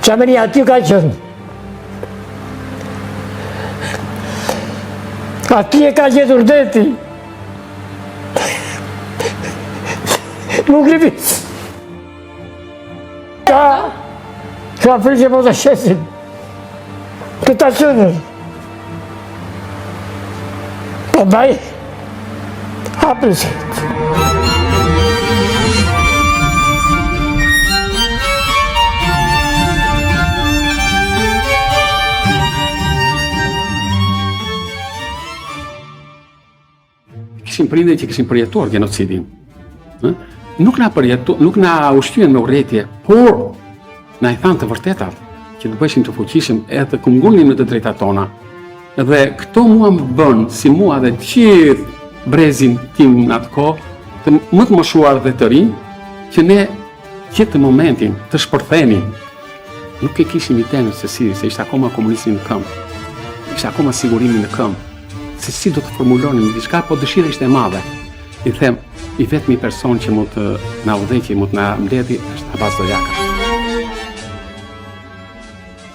Qeveria aty ka qenë. Aty e ka gjetur deti. Nuk lipis. Ka frikë po të shesin. Këta qënër. Andaj, hapës. Kishim prindër që kishin përjetuar genocidin. Nuk na ushtyen me urrëtie, por na i thanë të vërtetat që të bëshim të fuqishëm edhe të këmbgulnim në të drejtat tona. Dhe këto mua më bën, si mua dhe të gjithë brezin tim në atë kohë, të më të moshuar dhe të rinj, që ne gjithë momentin të shpërtheni. Nuk e kishim idenë se ishte akoma komunismi në këmbë, ishte akoma sigurimi në këmbë, se si do të formulonim diçka, po dëshira ishte e madhe. I them, i vetmi person që mund të na udhëheqë, mund të na mbledhi është Abbas Dojaka.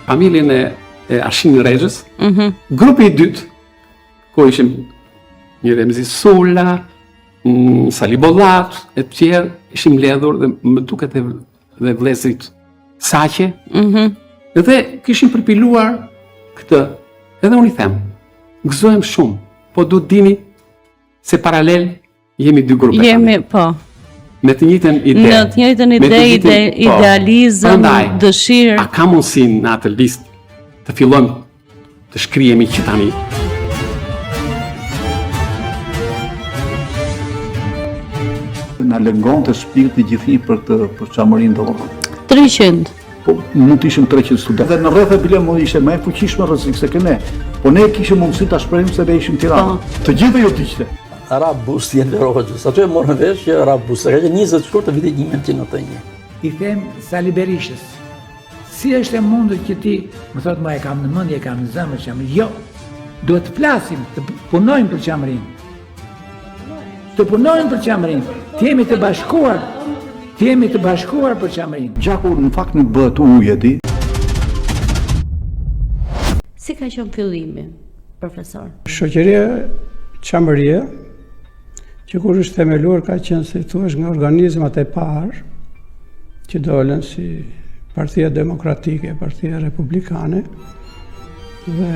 Familjen e Ashin Rexhës, grupi i dytë, ku ishim një Remzi Sulla, Sali Bollat, e të tjerë, ishim mbledhur dhe më duket dhe vëllezrit Saqe, dhe kishim përpiluar këtë, edhe unë i them, gëzohem shumë, po duhet dini se paralel jemi dy grupe. Jemi, po. Me të njëjtën ide. Në të njëjtën ide, idealizëm, dëshirë. A ka mundësi në atë listë të fillojmë të shkrihemi që tani? Na lëngon të shpirti gjithi për çamërinë tonë. 300. Po mund të ishim 300 studentë. Dhe në rreth e Bilen mund ishte më e fuqishme rrezik se ne. Po ne kishim mundësi ta shprehim se ne ishim Tiranë. Të gjithë ju diqte. Arab Busti e Roxhës. Aty e morën vesh që Arab Busti ka qenë 20 shkurt të vitit 1991. I them Sali Berishës, si është e mundur që ti, më thotë ma e kam në mendje, e kam në zemër qamërinë. Jo, duhet të flasim, të punojmë për qamërinë. Të punojmë për qamërinë, të jemi të bashkuar për qamërinë. Gjaku në fakt nuk bëhet ujeti. Si ka qenë fillimi, profesor? Shoqëria Qamëria, që kur është themeluar ka qenë, si thua, nga organizmat e parë që dolën si Partia Demokratike, Partia Republikane, dhe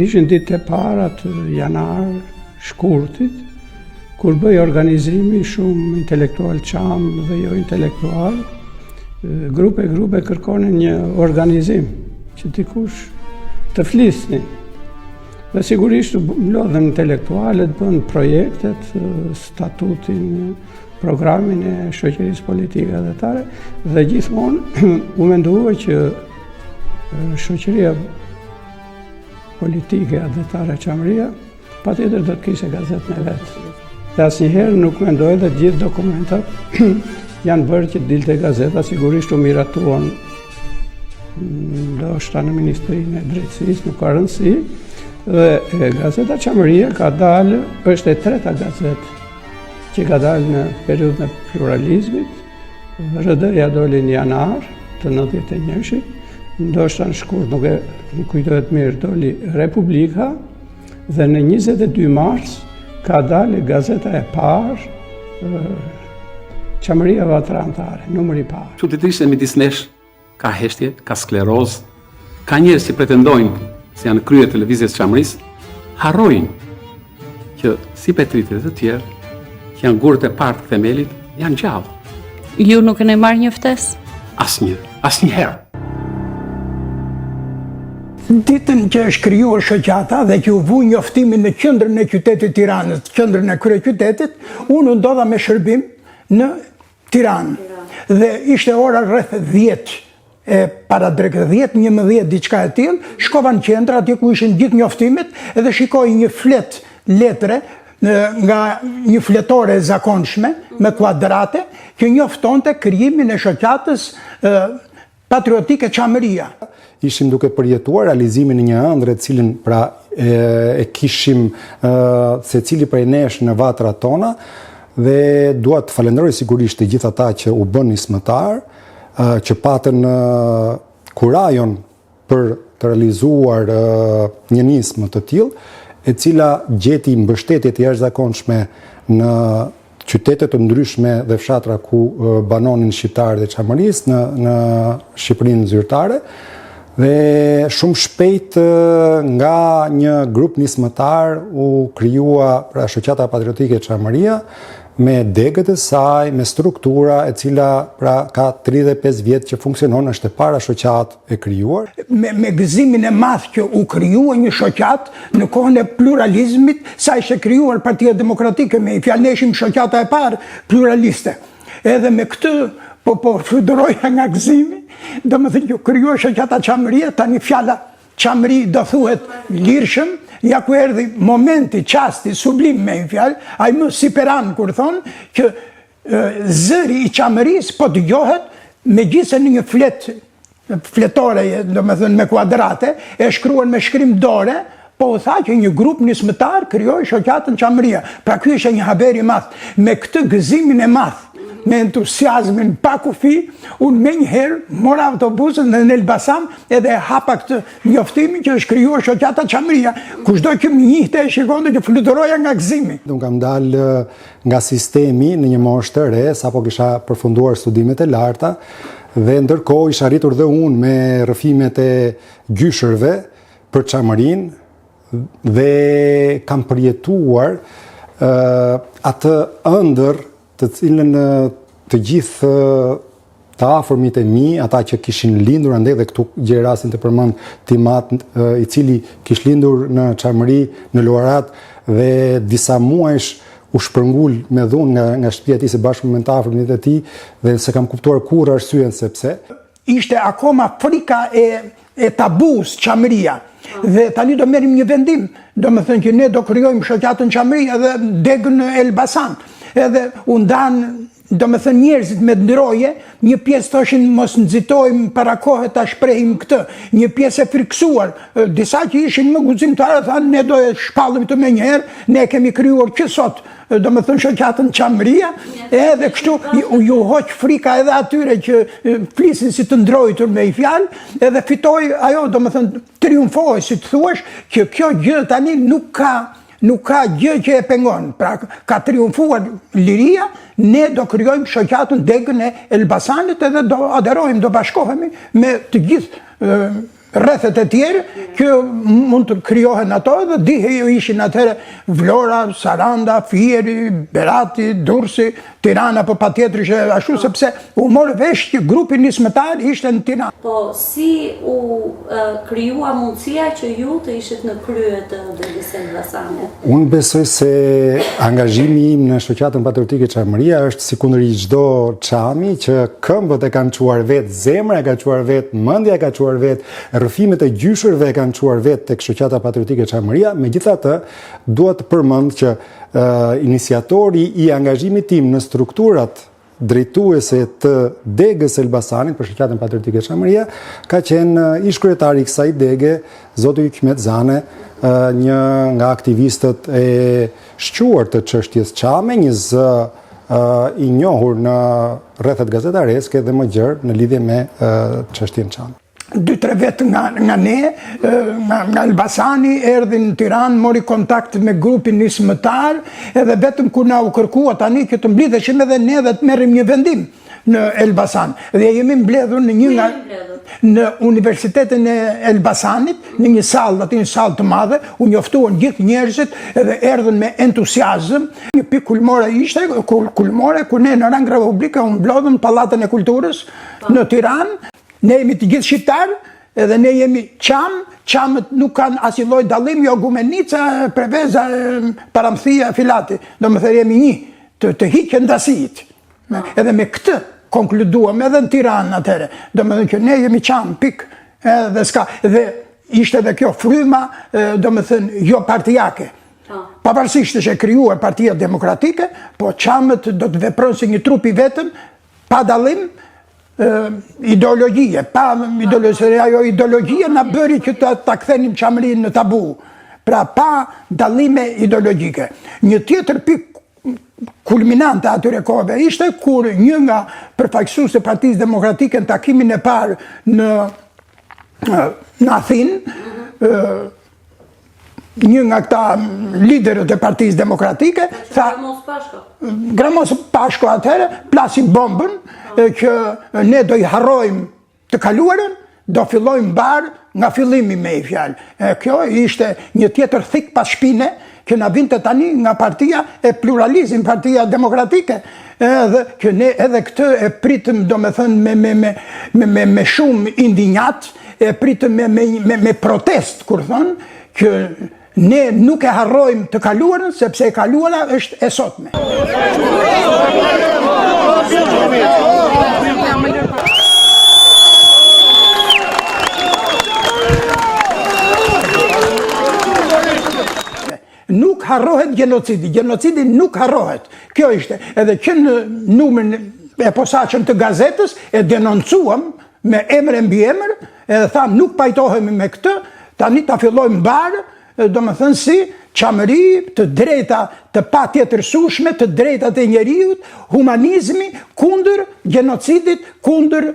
ishin ditë e para të janar shkurtit, kur bëj organizimi shumë intelektual qamë dhe jo intelektual, grupe kërkonin një organizim që dikush të flisnin. Dhe sigurisht mlodhen intelektualet, bën projektet, statutin, programin e shoqërisë politike adhetare, dhe gjithmonë u mendua që shoqëria politike adhetare Qamëria patjetër do të kishte gazetën e vet. Dhe asnjëherë nuk mendoj dhe gjithë dokumentat janë bërë që dilte gazeta, sigurisht u miratuan ndoshta në Ministrinë e Drejtësisë, nuk ka rëndësi. Dhe gazeta Qamëria ka dalë, është e treta gazetë që ka dalë në periudhën e pluralizmit. RDR-ja doli në janar të 91-shit, ndoshta në shkurt nuk kujtohet mirë, doli Republika, dhe në 22 mars ka dalë gazeta e parë, Qamëria Vatërantare, numri i parë. Çuditërisht midis nesh ka heshtje, ka sklerozë, ka njerëz që pretendojnë se janë krye televizjes Qamërisë, harrojnë që si Petritë dhe të tjerë, që janë gurët e parë të themelit, janë gjallë. Ju nuk e ne marrë një ftesë? Asnjëherë. Ditën që është krijuar shoqata dhe që u vu njoftimin në qendrën e qytetit Tiranës, qendrën e kryeqytetit, unë ndodha me shërbim në Tiranë. Dhe ishte ora rreth 10. Para drejtë 10-11 diçka e tillë, shkova në qendër atje ku ishin gjithë njoftimet, edhe shikoj një flet letre nga një fletore e zakonshme me kuadrate që njoftonte krijimin e shoqatës patriotike Qamëria. Ishim duke përjetuar realizimin e një ëndre të cilën pra e kishim secili prej nesh në vatrat tona, dhe dua të falenderoj sigurisht të gjithë ata që u bën nismëtar, që patën kurajon për të realizuar një nismë të tillë, e cila gjeti mbështetje të jashtëzakonshme në qytete të ndryshme dhe fshatra ku banonin shqiptarët e Çamërisë në Shqipërinë zyrtare, dhe shumë shpejt nga një grup nismëtar u krijua pra Shoqata Patriotike Çamëria, me degët e saj, me struktura e cila pra ka 35 vjet që funksionon, është e para shoqatë e krijuar. Me gëzimin e madh që u krijua një shoqatë në kohën e pluralizmit, sa ishte krijuar Partia Demokratike, me fjalë ne ishim shoqata e parë pluraliste. Edhe me këtë po fluturoja nga gëzimi, domethënë që krijuar shoqata Çamëria, tani fjala Çamëri do thuhet lirshëm. Ja ku erdhi momenti, qasti, sublim me një fjalë, ai më siperan kur thonë që zëri i Çamërisë po dëgjohet megjithëse në një fletore, domethënë me kuadrate, e shkruan me shkrim dore, po u tha që një grup nismëtar krijoi shoqatën Çamëria. Pra ky ishte një haber i madh. Me këtë gëzimin e madh, me entuziazmin pa kufi, unë me njëherë mora autobusën dhe në Elbasan edhe hapa këtë njoftimin që është krijuar shoqata Çamëria. Kushdo që më njihte e shikonte që fluturoja nga gëzimi. Unë kam dalë nga sistemi në një moshë të re, sapo kisha përfunduar studimet e larta, dhe ndërkohë isha arritur dhe unë me rrëfimet e gjyshërve për Çamërinë dhe kam përjetuar atë ëndër të cilën të gjithë të afërmit e mi, ata që kishin lindur andaj, dhe këtu gjej rastin të përmend Timat, i cili kish lindur në Çamëri, në Luarat, dhe disa muajsh u shpërngul me dhunë nga shtëpia e tij së bashku me të afërmit e tij, dhe se kam kuptuar kurrë arsyen sepse ishte akoma frika e tabus Çamëria. Dhe tani do merrim një vendim, domethënë që ne do krijojmë shoqatën Çamëria dhe degën në Elbasan. Edhe u ndanë, domethënë njerëzit me ndroje, një pjesë thoshin mos nxitojmë para kohë ta shprehim këtë, një pjesë e friksuar, disa që ishin më guximtarë thanë ne do e shpallim këtë menjëherë, ne kemi krijuar që sot, domethënë shoqatën Çamëria, edhe kështu ju hoq frika edhe atyre që flisin si të ndrojtur me i fjalë, edhe fitoi ajo, domethënë triumfoi, si të thuash, që kjo gjë tani nuk ka gjë që e pengon. Pra ka triumfuar liria, ne do krijojmë shoqatën degën e Elbasanit edhe do aderojmë, do bashkohemi me të gjithë rrethet e tjerë që mund të krijohen ato, dhe dihe ju ishin atëherë Vlora, Saranda, Fieri, Berati, Durrësi, Tirana, po patjetër që ashtu, sepse u morë vesh që grupi nismëtar ishte në Tiranë. Po si u krijua mundësia që ju të ishit në krye të degës së Elbasanit? Unë besoj se angazhimi im në Shoqatën Patriotike Çamëria është si kundër çdo çami që këmbët e kanë çuar vetë, zemra e ka çuar vetë, mendja e ka çuar vetë, rrëfimet e gjyshërve e kanë çuar vetë tek Shoqata Patriotike Çamëria. Megjithatë, dua të përmend që iniciatori i angazhimit tim në strukturat drejtuese të degës Elbasanit për Shoqatën Patriotike Çamëria ka qenë ish-kryetari i kësaj dege, zoti Hikmet Zane, një nga aktivistët e shquar të çështjes çame, një zë i njohur në rrethet gazetareske dhe më gjerë në lidhje me çështjen çame. 2-3 vetë nga ne, nga Elbasani, erdhin në Tiranë, mori kontakt me grupin nismëtar, edhe vetëm kur na u kërkua tani që të mblidheshim edhe ne dhe të merrim një vendim në Elbasan. Dhe jemi mbledhur në Universitetin e Elbasanit, në një sallë, aty një sallë të madhe, u njoftuan gjithë njerëzit edhe erdhën me entuziazëm. Një pikë kulmore ishte, kulmore, kur ne në rang republike u mblodhëm në Pallatën e Kulturës në Tiranë. Ne jemi të gjithë shqiptarë, edhe ne jemi qamët nuk kanë asnjë lloj dallimi, jo Gumenica, Preveza, Paramthia, Filati. Domethënë jemi një, të hiqen ndasiit. Edhe me këtë konkluduam edhe në Tiranë atëherë. Domethënë që ne jemi qamë, pikë, edhe s'ka. Dhe ishte edhe kjo fryma, domethënë jo partijake. Pavarësisht është e krijuar Partia Demokratike, po qamët do të veprojnë si një trup i vetëm, pa dallim, ideologjie, pa ideologjie, ajo ideologjia na bëri që ta kthenim Çamërinë në tabu. Pra pa dallime ideologjike. Një tjetër pikë kulminante atyre kohëve ishte kur një nga përfaqësuesit e Partisë Demokratike në takimin e parë në Athinë, një nga këta liderët e Partisë Demokratike tha Gramos Pashko atëherë plasi bombën që ne do i harrojmë të kaluarën, do fillojmë barë nga fillimi me i fjalë. Kjo ishte një tjetër thik pas shpine që na vinte tani nga partia e pluralizm, partia demokratike, edhe që ne edhe këtë e pritëm me shumë indinjat, e pritëm me protest, kur thonë, që ne nuk e harrojmë të kaluarën, sepse e kaluara është e sotme. Nuk harrohet genocidi, genocidi nuk harrohet. Kjo ishte, edhe që në numrin e posaçëm të gazetës e denoncuam me emër e mbi emër, edhe tham nuk pajtohemi me këtë, tani ta fillojmë barë, do më thënë si qamëri, të drejta të pa tjetërsueshme, të drejtat e njeriut, humanizmi, kundër genocidit, kundër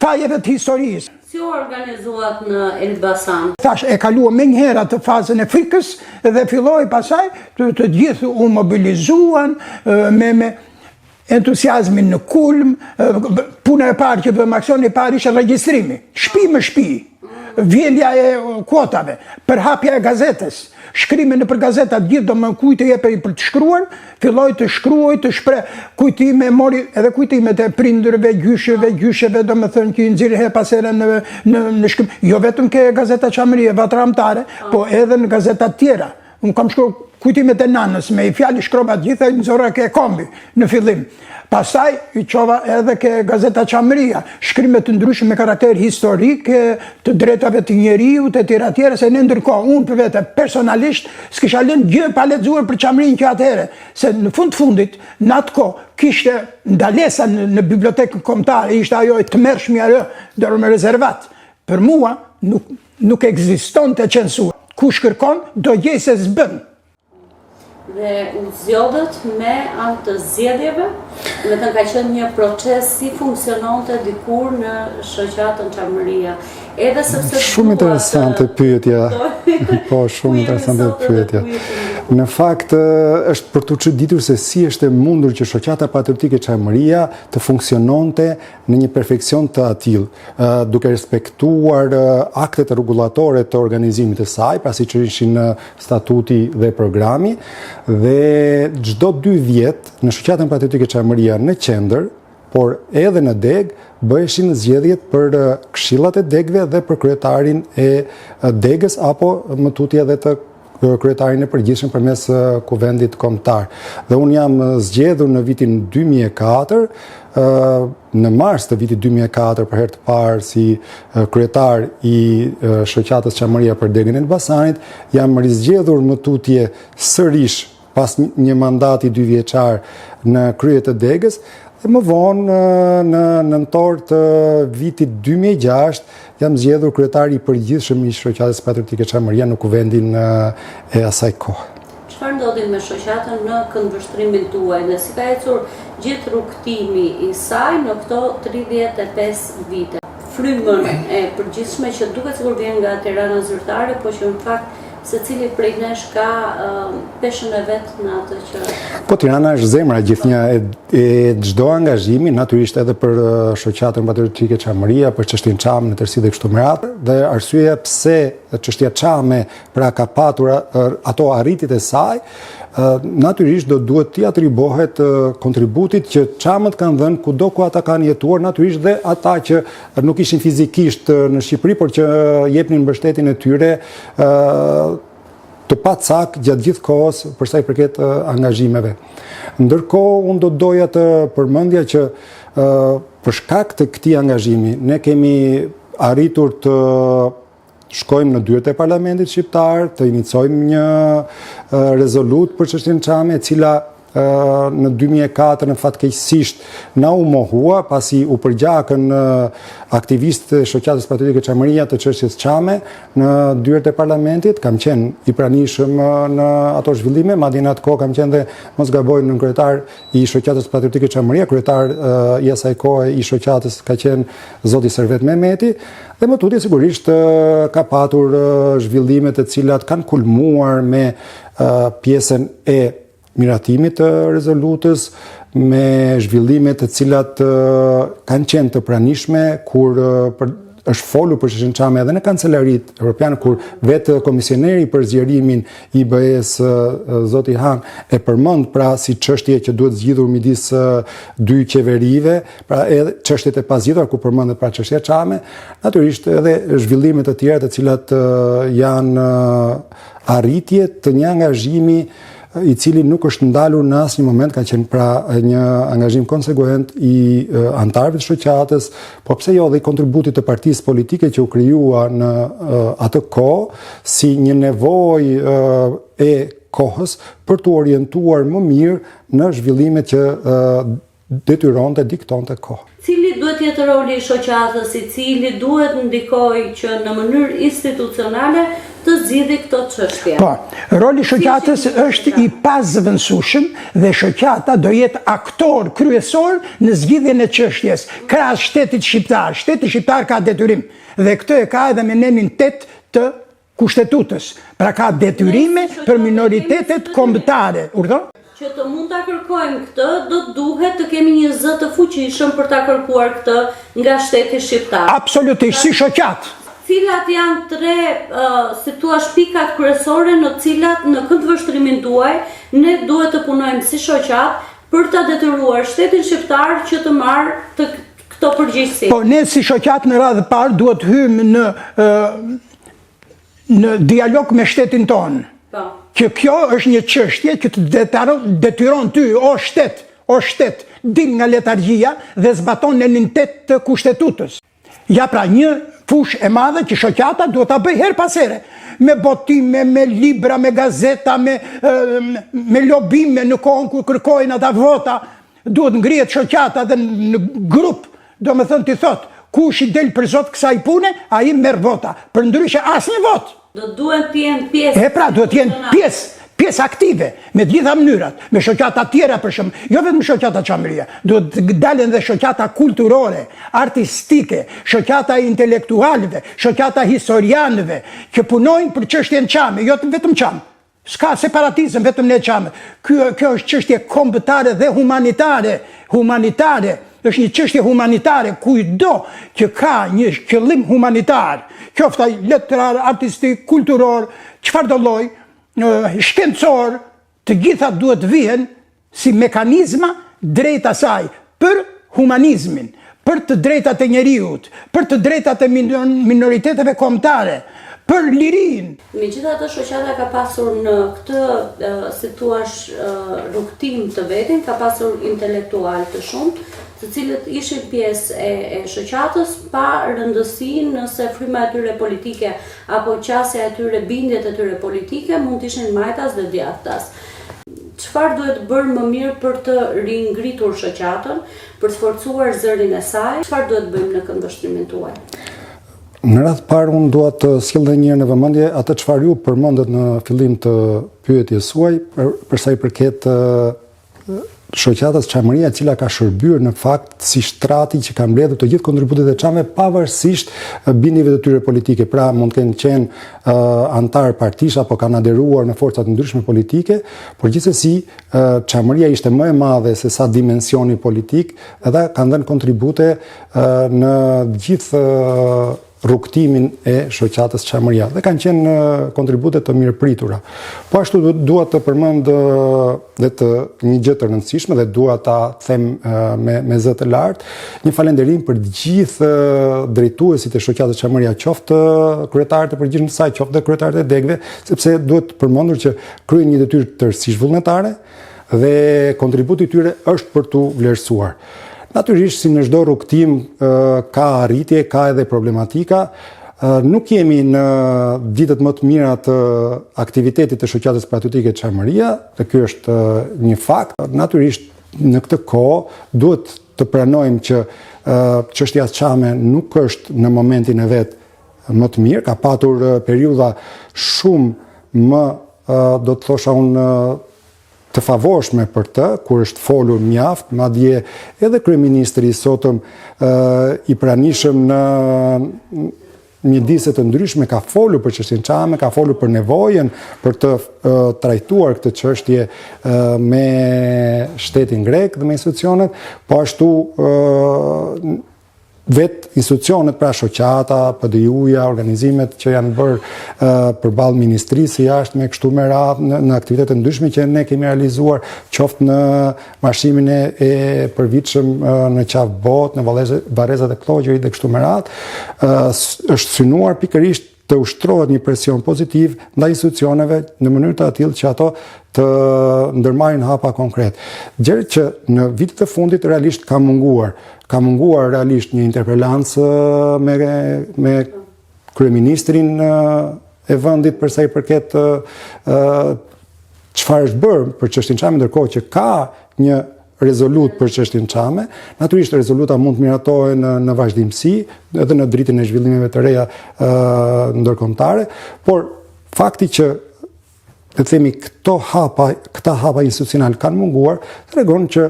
fajeve të historisë. Si u organizuat në Elbasan? Thash, e kalua me njëherë atë fazën e frikës dhe filloi pasaj të gjithë u mobilizuan me entuziazmin në kulm. Puna e parë që bëmë aksioni i parë ishte regjistrimi, shtëpi me shtëpi, vjedhja e kuotave, përhapja e gazetës, shkrimi në për gazetat gjithë do më kujt të jepej për të shkruar, filloj të shkruaj, të shpreh kujtime, mori edhe kujtimet e prindërve, gjysheve, do më thënë që i nxirrë pas here në shkrim, jo vetëm ke gazeta Çamëria vatramtare, po edhe në gazetat tjera. Unë kam shkruar kujtimet e nanës, me i fjalë shkrova gjitha i nxorra ke kombi në fillim. Pastaj i qova edhe ke gazeta Çamëria, shkrimet të ndryshme me karakter historik, të drejtave të njeriut e tjera tjera, se në ndërkohë unë për vete personalisht s'kisha lënë gjë pa lexuar për Çamërinë që atëherë, se në fundit në atë kohë kishte ndalesa në bibliotekën kombëtare, ishte ajo e tmerrshme ajo dorë me rezervat. Për mua nuk ekzistonte censura. Kush kërkon do gjej se s'bën. Dhe u zgjodhët me anë të zgjedhjeve, do të thënë ka qenë një proces si funksiononte dikur në shoqatën Çamëria. Edhe sepse shumë interesante pyetja. Po, shumë interesante pyetja. Në fakt është për të çuditur se si është e mundur që shoqata patriotike Çamëria të funksiononte në një perfeksion të atill, duke respektuar aktet rregullatore të organizimit të saj, pasi që ishin statuti dhe programi, dhe çdo 2 vjet në shoqatën patriotike Çamëria në qendër, por edhe në deg, bëheshin zgjedhjet për këshillat e degëve dhe për kryetarin e degës, apo më tutje edhe të kryetarin e përgjithshëm përmes kuvendit kombëtar. Dhe unë jam zgjedhur në vitin 2004, në mars të vitit 2004 për herë të parë si kryetar i shoqatës Çamëria për degën e Elbasanit, jam rizgjedhur më tutje sërish pas një mandati 2 vjeçar në krye të degës. Dhe më vonë, në nëntor të vitit 2006, jam zgjedhur kryetari i përgjithshëm i shoqatës patriotike Çamëria në kuvendin e asaj kohë. Çfarë ndodhi me shoqatën në këndvështrimin tuaj dhe si ka ecur gjithë rrugtimi i saj në këto 35 vite? Frymën e përgjithshme që duket sikur vjen nga Tirana zyrtare, po që në fakt secili prej nesh ka peshën e vet në atë që... Po Tirana është zemra gjithnjë e çdo angazhimi, natyrisht edhe për shoqatën patriotike Çamëria, për çështjen Çam në tërësi dhe kështu me radhë, dhe arsyeja pse çështja Çame pra ka patur ato arritit e saj, natyrisht do duhet t'i atribohet kontributit që Çamët kanë dhënë kudo ku ata kanë jetuar, natyrisht dhe ata që nuk ishin fizikisht në Shqipëri, por që jepnin mbështetjen e tyre të pa cak gjatë gjithë kohës për sa i përket angazhimeve. Ndërkohë, unë do doja të përmendja që për shkak të këtij angazhimi, ne kemi arritur të shkojmë në dyert e Parlamentit Shqiptar, të inicojmë një rezolut për çështjen Çame, e cila në 2004 në fatkeqësisht na u mohua pasi u përgjakën aktivistë e shoqatës patriotike Çamëria të çështjes Çame në dyert e parlamentit. Kam qenë i pranishëm në ato zhvillime, madje në atë kohë kam qenë dhe mos gaboj nënkretar i shoqatës patriotike Çamëria, kryetar i asaj kohe i shoqatës ka qenë zoti Servet Mehmeti. Dhe më tutje sigurisht ka patur zhvillime të cilat kanë kulmuar me pjesën e miratimit të rezolutës, me zhvillime të cilat kanë qenë të pranishme kur është folur për çështjen Çame edhe në Kancelarit Evropiane, kur vetë komisioneri për zgjerimin i IBE-s zoti Han e përmend pra si çështje që duhet zgjidhur midis dy qeverive, pra edhe çështjet e pazgjidhura ku përmendet pra çështja Çame, natyrisht edhe zhvillime të tjera të cilat janë arritje të një angazhimi i cili nuk është ndalur në asnjë moment, ka qenë pra një angazhim konsekuent i antarëve të shoqatës, po pse jo dhe i kontributit të partisë politike që u krijua në atë kohë si një nevojë e kohës për të orientuar më mirë në zhvillimet që detyronte, diktonte kohë. Cili duhet jetë roli i shoqatës, i cili duhet ndikojë që në mënyrë institucionale të zgjidhë këto çështje? Po, roli i shoqatës është i pazëvendësueshëm dhe shoqata do jetë aktor kryesor në zgjidhjen e çështjes krahas shtetit shqiptar. Shteti shqiptar ka detyrim dhe këtë e ka edhe me nenin 8 të Kushtetutës. Pra ka detyrime për minoritetet kombëtare. Urdhë? Që të mund ta kërkojmë këtë, do të duhet të kemi një zë të fuqishëm për ta kërkuar këtë nga shteti shqiptar. Absolutisht, si shoqat. Cilat janë tre, si thua, pikat kryesore në cilat në këtë vështrimin tuaj ne duhet të punojmë si shoqat për ta detyruar shtetin shqiptar që të marrë të këto përgjegjësi. Po ne si shoqat në radhë parë duhet hymë në dialog me shtetin tonë. Po. Që kjo është një çështje që të detyron ty, o shtet, dil nga letargjia dhe zbaton nenin 8 të Kushtetutës. Ja pra një fushë e madhe që shoqata duhet ta bëjë her pas here, me botime, me libra, me gazeta, me lobime në kohën kur kërkojnë ata vota, duhet ngrihet shoqata dhe në grup, domethënë ti thot, kush i del për zot kësaj pune, ai merr vota. Përndryshe asnjë vot. Do duhet të jenë pjesë. E pra, duhet të jenë pjesë aktive, me të gjitha mënyrat, me shoqata tjera për shemb, jo vetëm shoqata Çamëria, duhet të dalen dhe shoqata kulturore, artistike, shoqata intelektualëve, shoqata historianëve, që punojnë për çështjen Çame, jo vetëm Çame. S'ka separatizëm vetëm në Çame. Kjo është çështje kombëtare dhe humanitare. Është një çështje humanitare, kujdo që ka një qëllim humanitar, qoftë ai letrar, artistik, kulturor, çfarëdo lloj, shkencor, të gjitha duhet vihen si mekanizma drejt asaj për humanizmin, për të drejtat e njeriut, për të drejtat e minoriteteve kombëtare, për lirin. Megjithatë, shoqata ka pasur në këtë, si thua, rrugtim të vetin, ka pasur intelektual të shumt, të cilët ishin pjesë e shoqatës pa rëndësi nëse fryma e tyre politike apo qasja e tyre, bindjet e tyre politike mund të ishin majtas dhe djathtas. Çfarë duhet bërë më mirë për të ringritur shoqatën, për të forcuar zërin e saj? Çfarë duhet bëjmë në këndvështrimin tuaj? Në radhë parë unë dua të sjell edhe një herë në vëmendje atë çfarë ju përmendet në fillim të pyetjes suaj për sa i përket shoqatës Çamëria, e cila ka shërbyer në fakt si shtrati që ka mbledhur të gjithë kontributet e Çame pavarësisht bindjeve të tyre politike. Pra mund të kenë qenë antar partish apo kanë aderuar në forcat ndryshme politike, por gjithsesi Çamëria ishte më e madhe se sa dimensioni politik dhe kanë dhënë kontribute në gjithë rrugtimin e shoqatës Çamëria dhe kanë qenë kontribute të mirëpritura. Po ashtu dua të përmend dhe një gjë të rëndësishme dhe dua ta them me zë të lartë, një falënderim për të gjithë drejtuesit e shoqatës Çamëria, qoftë kryetarët e përgjithshëm të saj, qoftë kryetarët e degëve, sepse duhet të përmendur që kryejnë një detyrë tërësisht vullnetare dhe kontributi i tyre është për tu vlerësuar. Natyrisht, si në çdo rrugtim ka arritje, ka edhe problematika. nuk jemi në ditët më të mira të aktivitetit të shoqatës patriotike Çamëria, dhe ky është një fakt. Natyrisht në këtë kohë duhet të pranojmë që çështja Çame nuk është në momentin e vet më të mirë, ka patur periudha shumë më do të thosha unë të favorshme për të, kur është folur mjaft, madje edhe kryeministri sotëm i pranishëm në mjedise të ndryshme ka folur për çështjen Çame, ka folur për nevojën për të trajtuar këtë çështje me shtetin grek dhe me institucionet, po ashtu vetë institucionet, pra shoqata, PDU-ja, organizimet që janë bërë përballë ministrisë jashtë me kështu me radhë në aktivitete ndryshme që ne kemi realizuar, qoftë në marshimin e përvitshëm në qafë botë, në Varrezat e Klogjerit dhe kështu me radhë, është synuar pikërisht të ushtrohet një presion pozitiv ndaj institucioneve në mënyrë të tillë që ato të ndërmarrin hapa konkret. Gjë që në vitet e fundit realisht ka munguar realisht një interpelancë me kryeministrin e vendit për sa i përket çfarë është bërë për çështjen Çame, ndërkohë që ka një rezolut për çështjen Çame. Natyrisht rezoluta mund të miratohen në vazhdimsi edhe në dritën e zhvillimeve të reja ndërkombëtare, por fakti që të themi këta hapa institucional kanë munguar, tregon që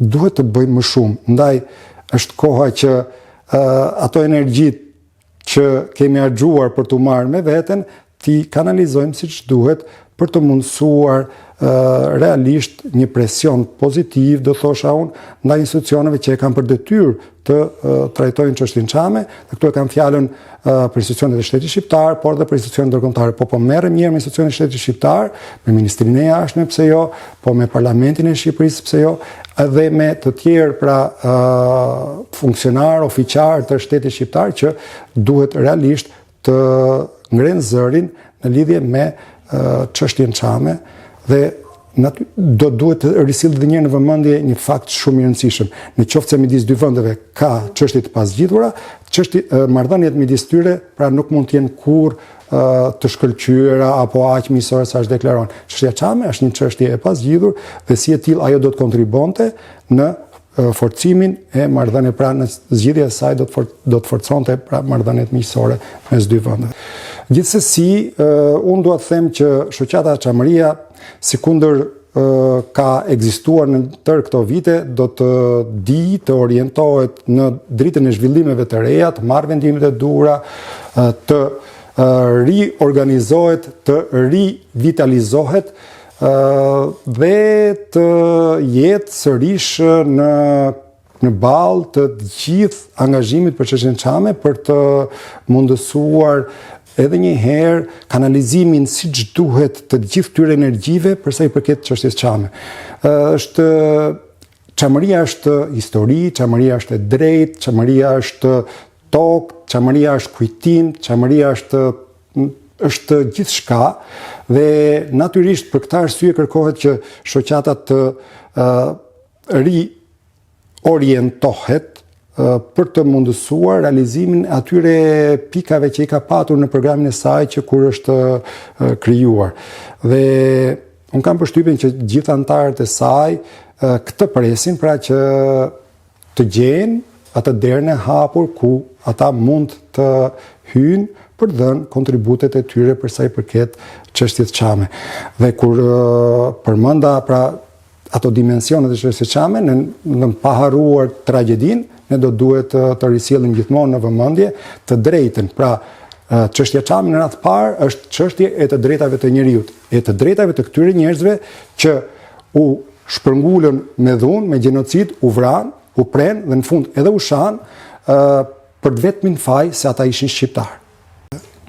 duhet të bëjmë më shumë. Ndaj është koha që ato energjit që kemi harxuar për të marrë me veten, ti kanalizojmë siç duhet për të mundësuar realisht një presion pozitiv, do thosha unë, ndaj institucioneve që e kanë për detyrë të trajtojnë çështjen Çame, dhe këtu e kam fjalën për institucionet e shtetit shqiptar, por dhe për institucionet ndërkombëtare. Po merrem mirë me institucionet e shtetit shqiptar, me Ministrinë e Jashtme, pse jo, po me Parlamentin e Shqipërisë, pse jo, edhe me të tjerë pra funksionar, ofiqar të shtetit shqiptar që duhet realisht të ngrenë zërin në lidhje me çështjen Çame, dhe duhet të risillet edhe një herë në vëmendje një fakt shumë i rëndësishëm. Në qoftë se midis dy vendeve ka çështje të pasgjidhura, marrëdhëniet midis tyre pra nuk mund të jenë kurrë të shkëlqyera apo aq miqësore sa është deklaron. Çështja Çame është një çështje e pasgjidhur dhe si e tillë ajo do të kontribonte në forcimin e marrëdhënieve, pra në zgjidhjen e saj do të forconte pra marrëdhëniet miqësore mes dy vendeve. Gjithsesi, unë dua të them që shoqata Çamëria, sikundër ka ekzistuar në tërë këto vite, do të di të orientohet në dritën e zhvillimeve të reja, të marrë vendimet e duhura, të riorganizohet, të rivitalizohet dhe të jetë sërish në balë të gjithë angazhimit për çështjen Çame, për të mundësuar edhe një herë kanalizimin siç duhet të gjithë këtyre energjive për sa i përket çështjes Çame. Çamëria është histori, Çamëria është e drejtë, Çamëria është tokë, Çamëria është kujtim, Çamëria është gjithçka dhe natyrisht për këtë arsye kërkohet që shoqata të riorientohet për të mundësuar realizimin atyre pikave që i ka patur në programin e saj që kur është krijuar. Dhe unë kam përshtypjen që gjithë anëtarët e saj këtë presin, pra që të gjenë atë derën e hapur ku ata mund të hyjnë për dhënë kontributet e tyre për sa i përket çështjes Çame. Dhe kur përmenda pra ato dimensionet e çështjes Çame në paharruar tragjedinë, ne do duhet të risjellim gjithmonë në vëmendje të drejtën. Pra, çështja Çame në radhë parë është çështje e të drejtave të njeriut, e të drejtave të këtyre njerëzve që u shpërngulën me dhunë, me gjenocid, u vranë, u prenë dhe në fund edhe u shanë për vetmin faj se ata ishin shqiptarë.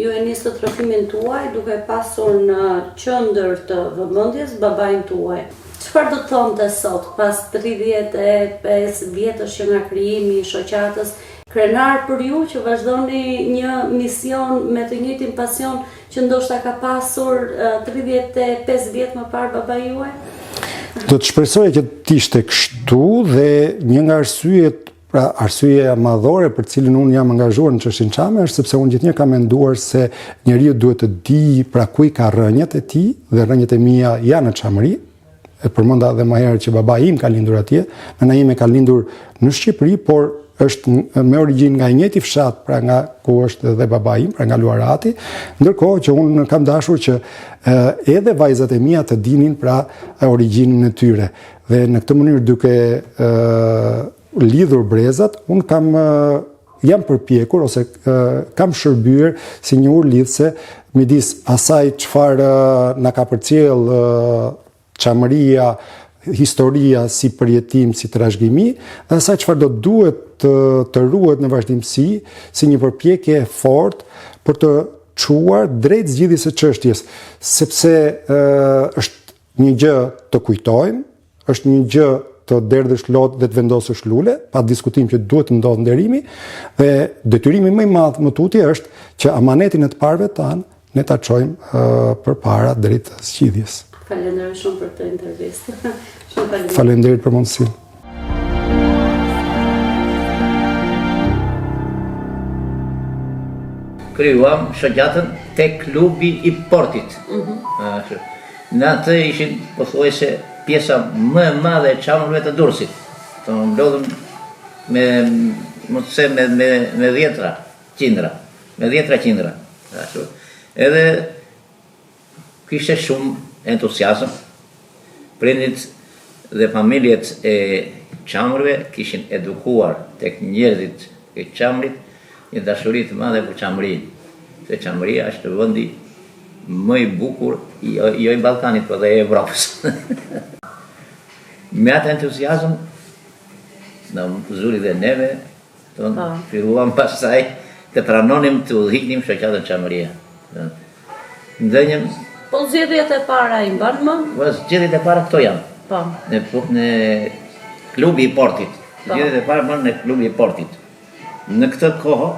Ju e nisë trofimin tuaj duke pasur në qendër të vëmendjes babain tuaj. Çfarë do të thonte sot, pas 35 vjetësh që nga krijimi i shoqatës, krenar për ju që vazhdoni një mision me të njëjtin pasion që ndoshta ka pasur 35 vjet më parë babai juaj? Do të shpresoja që t'ishte kështu dhe një nga arsyet Pra arsyeja madhore për cilën unë jam angazhuar në çështjen çame është sepse unë gjithnjë kam menduar se njeriu duhet të di pra ku i ka rrënjët e tij dhe rrënjët e mia janë në Çamëri. E përmenda edhe më herët që baba im ka lindur atje, nëna ime ka lindur në Shqipëri, por është me origjinë nga i njëjti fshat, pra nga ku është edhe baba im, pra nga Luarati, ndërkohë që unë kam dashur që edhe vajzat e mia të dinin pra origjinën e tyre. Dhe në këtë mënyrë duke lidhur brezat, unë jam përpjekur ose kam shërbyer si një urlidhse midis asaj çfarë na ka përcjell Çamëria, historia si përjetim, si trashëgimi, dhe asaj çfarë do duhet të ruhet në vazhdimsi si një përpjekje e fortë për të çuar drejt zgjidhjes së çështjes, sepse është një gjë të kujtojmë, është një gjë të derdhësh lot dhe të vendosësh lule, pa diskutim që duhet të ndodhë nderimi, dhe detyrimi më i madh më tutje është që amanetin e të parëve tanë ne ta çojmë përpara drejt zgjidhjes. Falenderoj shumë për këtë intervistë. Shumë falenderoj. Faleminderit për mundësinë. Krijuam shoqatën te klubi i portit. Në atë ishin pothuajse pjesa më e madhe e çamurëve të Durrësit. Do mblodhën me 10 qindra. Me 10 qindra. Edhe kishte shumë entuziazëm. Prindit dhe familjet e çamurëve kishin edukuar tek njerëzit e Çamrit një dashuri të madhe për Çamërinë. Se Çamëria është vendi më i bukur, jo i Ballkanit, por dhe i Evropës. Me atë entuziazëm, në zuri dhe neve, filluam pastaj të pranonim të udhëhiqnim shoqatën Çamëria. Ndënjëm. Po zgjedhjet e para i mban më? Po zgjedhjet e para këto janë. Po. Në klubi i portit. Zgjedhjet e para bën në klubi i portit. Në këtë kohë,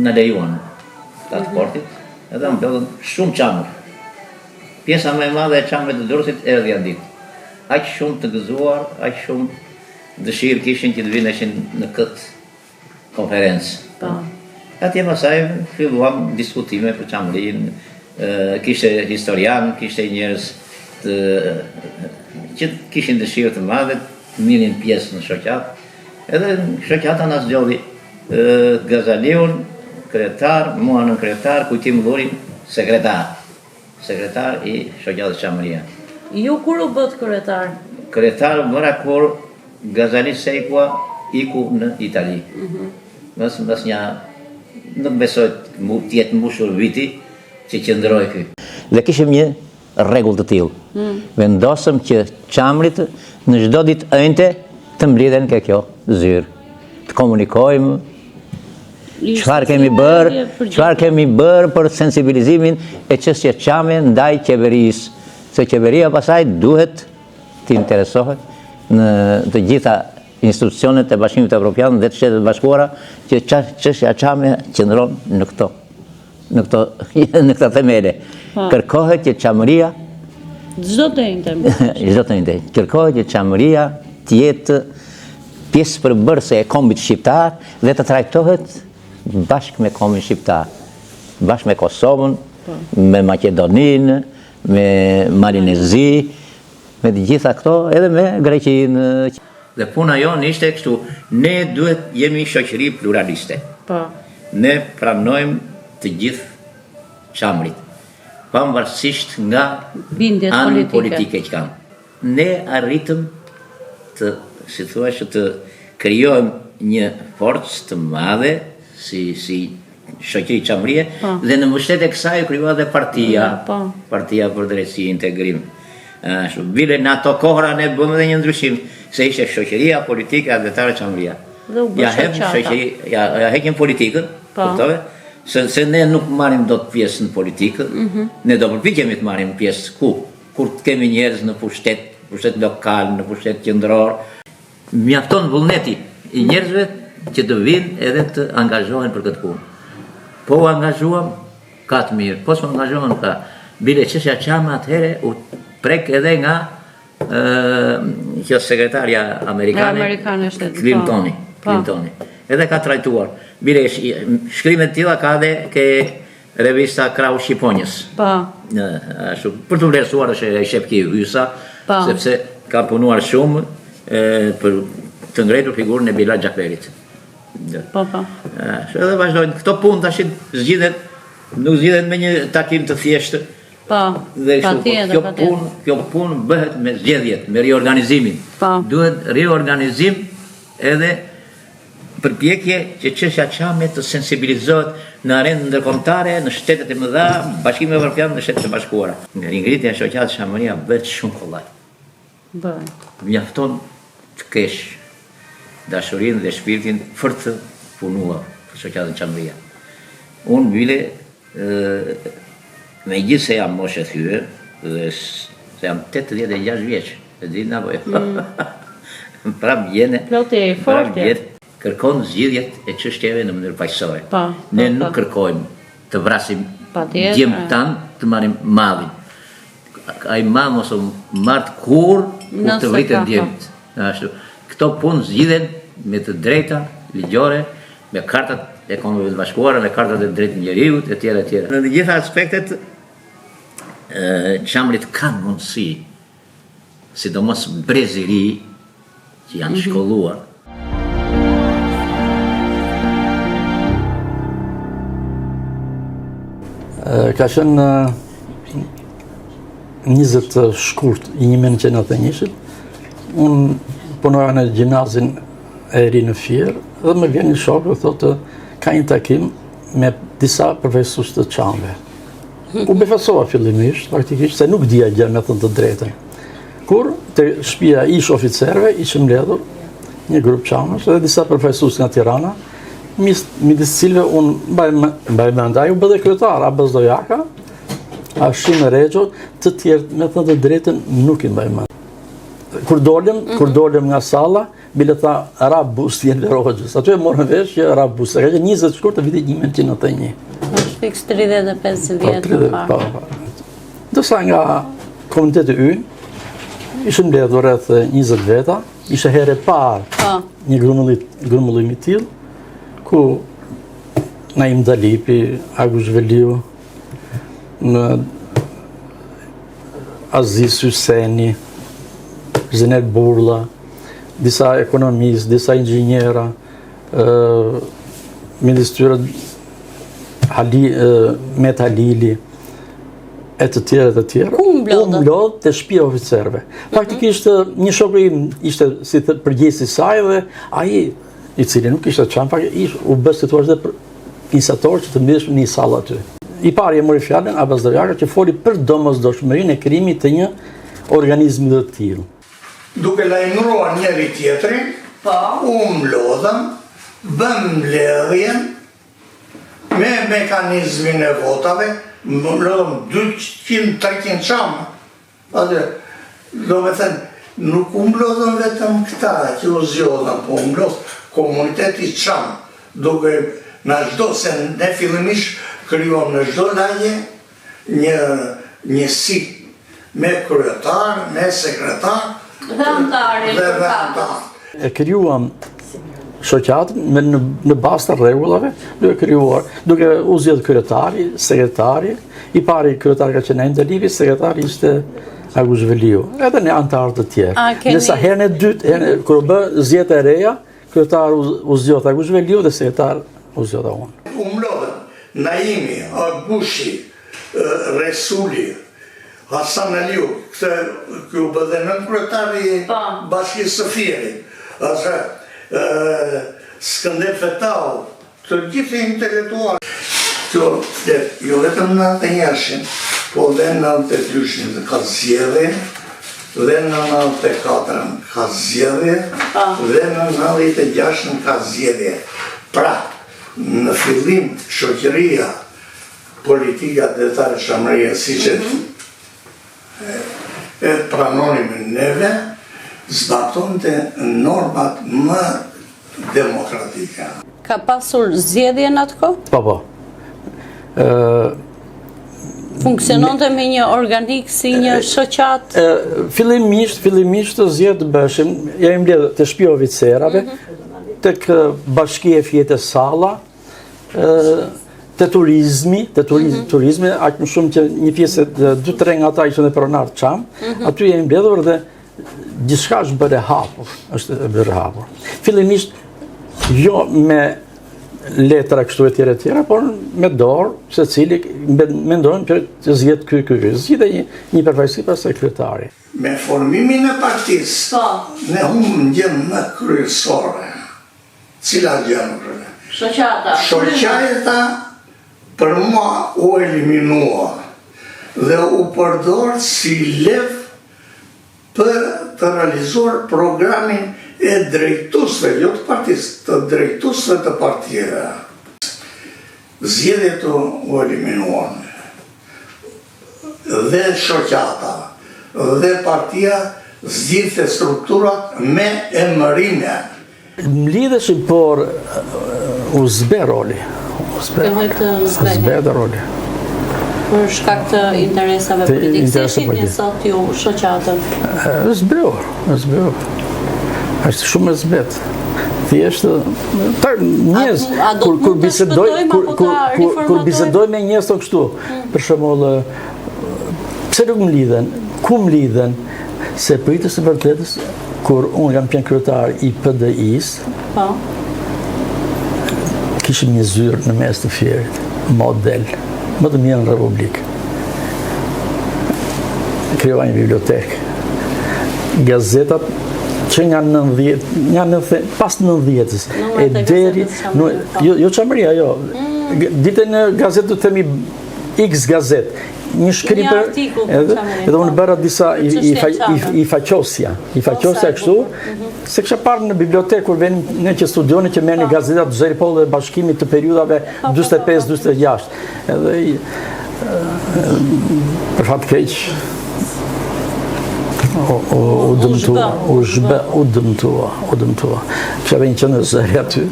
në lejuan të portit, edhe mblodhën shumë çamur. Pjesa më e madhe e çamurëve të Durrësit erdhi atë ditë. Aq shumë të gëzuar, aq shumë dëshirë kishin që të vineshin në këtë konferencë. Atje pasaj filluam diskutime për Çamërinë, kishte historian, kishte njerëz që kishin dëshirë të madhe, mirën pjesë në shoqatë. Edhe shoqata na zgjodhi Gazaliun kryetar, mua në kryetar, Kujtim Dhuri sekretar. Sekretar i shoqatës Çamëria. Ju kur u bët kryetar? Kryetar bëra kur Gazali Seikua iku në Itali. Mbas një nuk besoj të jetë mbushur viti që qëndroi ky. Dhe kishim një rregull të tillë. Vendosëm që Çamrit në çdo ditë ënte të mbledhen ke kjo zyrë. Të komunikojmë çfarë kemi bërë për sensibilizimin e çështjes çame ndaj qeverisë. Se qeveria pasaj duhet të interesohet në të gjitha institucionet e Bashkimit Evropian dhe të Shtetet Bashkuara që çështja çame qëndron në këta themele. Kërkohet që Çamëria çdo të njëjtë. Kërkohet që Çamëria të jetë pjesë përbërëse e kombit shqiptar dhe të trajtohet bashkë me kombin shqiptar. Bashkë me Kosovën, me Maqedoninë, me Malinezi, me të gjitha këto, edhe me Greqinë. Dhe puna jonë ishte kështu, ne duhet jemi shoqëri pluraliste. Ne pranojmë të gjithë Çamrit, pavarësisht nga anën politike që kanë. Ne arritëm të, si thua, të krijojmë një forcë të madhe si shoqëri Çamërie dhe në mbështetje e kësaj krijohet edhe Partia për Drejtësi e Integrim. Bile në ato kohëra ne bëmë edhe një ndryshim, se ishte shoqëria politike advetare Çamëria. Ja heqim politikën, kuptove? Se ne nuk marrim dot pjesë në politikë, ne do përpiqemi të marrim pjesë kur të kemi njerëz në pushtet lokal, në pushtet qendror. Mjafton vullneti i njerëzve që të vinë edhe të angazhohen për këtë punë. Po u angazhuam, ka të mirë, po s'u angazhohen ka. Bile çështja çame atëherë u prek edhe nga kjo sekretarja amerikane Clintoni. Clintoni. Edhe ka trajtuar. Bile, shkrimet tilla ka dhe ke revista Krau Shqiponjës. Për të vlerësuar është e Shepki Hysa, sepse ka punuar shumë për të ngretur figurën e Bila Xhaferit. Edhe vazhdojnë. Këto punë tash nuk zgjidhet me një takim të thjeshtë. Dhe kjo punë bëhet me zgjedhjet, me riorganizimin. Duhet riorganizim edhe përpjekje që çështja Çamit të sensibilizohet në arenë ndërkombëtare, në shtetet e mëdha, Bashkimin Evropian, në Shtetet e Bashkuara. Ringritja e shoqatës Çamëria bëhet shumë kollaj. Mjafton të kesh dashurinë dhe shpirtin për të punuar për shoqatën Çamëria. Unë bile me gjithë se jam moshe thyre, dhe se jam 86 vjeç, e ditë apo jo. Prap jene, kërkon zgjidhjet e çështjeve në mënyrë paqësore. Ne nuk kërkojmë të vrasim djemt tan, të marrim mallin. Ai mall mos u mart kur të vritet djemt. Ashtu. Këto punë zgjidhen me të drejta ligjore, me kartat e Kombeve të Bashkuara, me kartat e drejtë njeriut, etj. Në të gjitha aspektet, Çamrit kanë mundësi, sidomos brezi i ri, që janë shkolluar. Ka qenë 20 shkurt i 1991, unë punoja në gjimnazin e ri në Fier, dhe më vjen një shok dhe thotë, ka një takim me disa profesorë të Çamve. U befasova fillimisht, praktikisht, se nuk dija gjë me thënë të drejtën. Kur te shtëpia ish oficerëve ishim mbledhur një grup Çamësh dhe disa profesorë nga Tirana, midis cilëve unë mbaj mend, ai u bë kryetar, Abbas Dojaka, Ashim Rexho, të tjerë me thënë të drejtën nuk i mbaj mend. Kur dolëm nga salla, bile tha Arab Bus të jenë Roxhës. Aty e morën vesh që Arab Bus, ka qenë 20 shkurt të vitit 1991. Është fiks 35 vjetë më parë. Dësa nga komuniteti ynë, ishëm mbledhur rreth 20 veta, ishte herë e parë një grumullim i tillë, ku Naim Dalipi, Agus Veliu, Aziz Hyseni, Zenet Burlla, disa ekonomistë, disa inxhinjera, ministrët Met Halili, e të tjerë, u mblodh të shtëpia e oficerëve. Faktikisht një shoku im ishte si përgjegjësi i saj dhe ai i cili nuk ishte Çam, u bë situash dhe iniciator që të mbledhesh në një sallë aty. I pari e mori fjalën Abbas Dojaka që foli për domosdoshmërinë e krijimit të një organizmi të tillë. Duke lajmëruar njëri tjetrin, u mblodhëm, bëm mbledhjen me mekanizmin e votave, mblodhëm 200-300 Çama. Do me thënë, nuk u mblodhëm vetëm këta që u zgjodhën, po u mblodh komuniteti Çam, duke në çdo, se ne fillimisht krijuam në çdo lagje njësi me kryetar, me sekretar, dhe antari. E krijuam shoqatën në bazë të rregullave, duke u zgjedhur kryetari, sekretari, i pari kryetar ka qenë Naim Dalipi, sekretari ishte Agus Veliu, edhe në antarë të tjerë. Nësa herën e dytë, kur u bë zgjedhja e reja, kryetar u zgjodh Agus Veliu dhe sekretar u zgjodha unë. U mblodhën Naimi, Agushi, Resuli, Hasan Aliu, kjo bëdhe nën kryetari Bashkisë së Fierit, Skënder Fetau, të gjithë intelektualë. Kjo, jo vetëm në 91-shin, po dhe në 93-shin dhe ka zgjedhje, dhe në 94-ën ka zgjedhje, dhe në 96-ën ka zgjedhje. Pra, në fillim shoqëria politika detare Çamëria, si që e pranonim neve, zbaton të normat më demokratike. Ka pasur zgjedhje në atë kohë? Po. Funksiononte me një organik si një shoqat? Fillimisht të zgjedhë bëshim, ja i mbledh të shtëpia e oficerave, tek bashkia e Fjetë e Salla, te turizmi, aq më shumë që një pjesë 2-3 nga ata ishin e pronar Çam, aty jemi mbledhur dhe gjithçka është bërë e hapur. Fillimisht jo me letra kështu e tjera, por me dorë, secili mendojnë për të zgjedhë ky. Zgjidhej një përfaqësi pastaj kryetari. Me formimin e partisë, ne humbëm gjë më kryesore. Cila gjë më kryesore? Shoqata për mua u eliminua dhe u përdor si lev për të realizuar programin e drejtuesve, jo të partisë, të drejtuesve të partive. Zgjedhjet u eliminuan. Dhe shoqata, dhe partia zgjidhte strukturat me emërime. Mlidheshin, por u zbe roli. Zbe roli. Për shkak të interesave politike, si shihni sot ju shoqatën? Zbeur. Është shumë e zbet. Thjesht njerëz kur bisedoj me njerëz kështu, për shembull, pse nuk mlidhen, ku mlidhen, se pritës së vërtetës, kur unë jam qenë kryetar i PDI-s, kishim një zyrë në mes të Fierit, model, më të mirë në Republikë. Krijova një bibliotekë. Gazetat që nga pas 90-s, e deri, jo Çamëria, jo, dite në gazetë të themi X gazet, një shkripër, edhe unë bëra disa i faqosja kështu, se kësha parë në bibliotekë, kur venim ne që studioni që merë një gazetat të Zëri Polli dhe bashkimit të periudave 45-46, edhe për fatë keq, u dëmtua. Kësha një qënë zëri aty,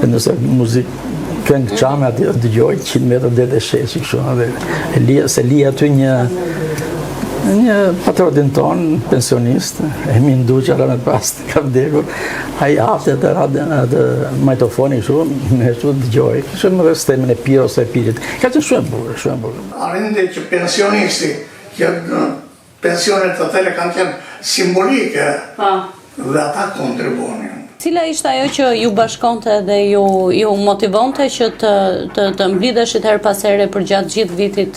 dhe nëse muzikë, këngë Çame aty dëgjoj 100 metra deri te sheshi kështu, se li aty një patrotin ton, pensionist, Emin Duqa, ramet pas ka vdekur, ai hapte atë majtofoni kështu, me kështu dëgjoj, kështu më dhe stemën e pirë ose e pirit. Ka qenë shumë e bukur. Arrinte që pensionisti, pensionet të tëre kanë qenë simbolike dhe ata kontribuonin. Cila ishte ajo që ju bashkonte dhe ju motivonte që të mblidheshit her pas here për gjatë gjithë vitit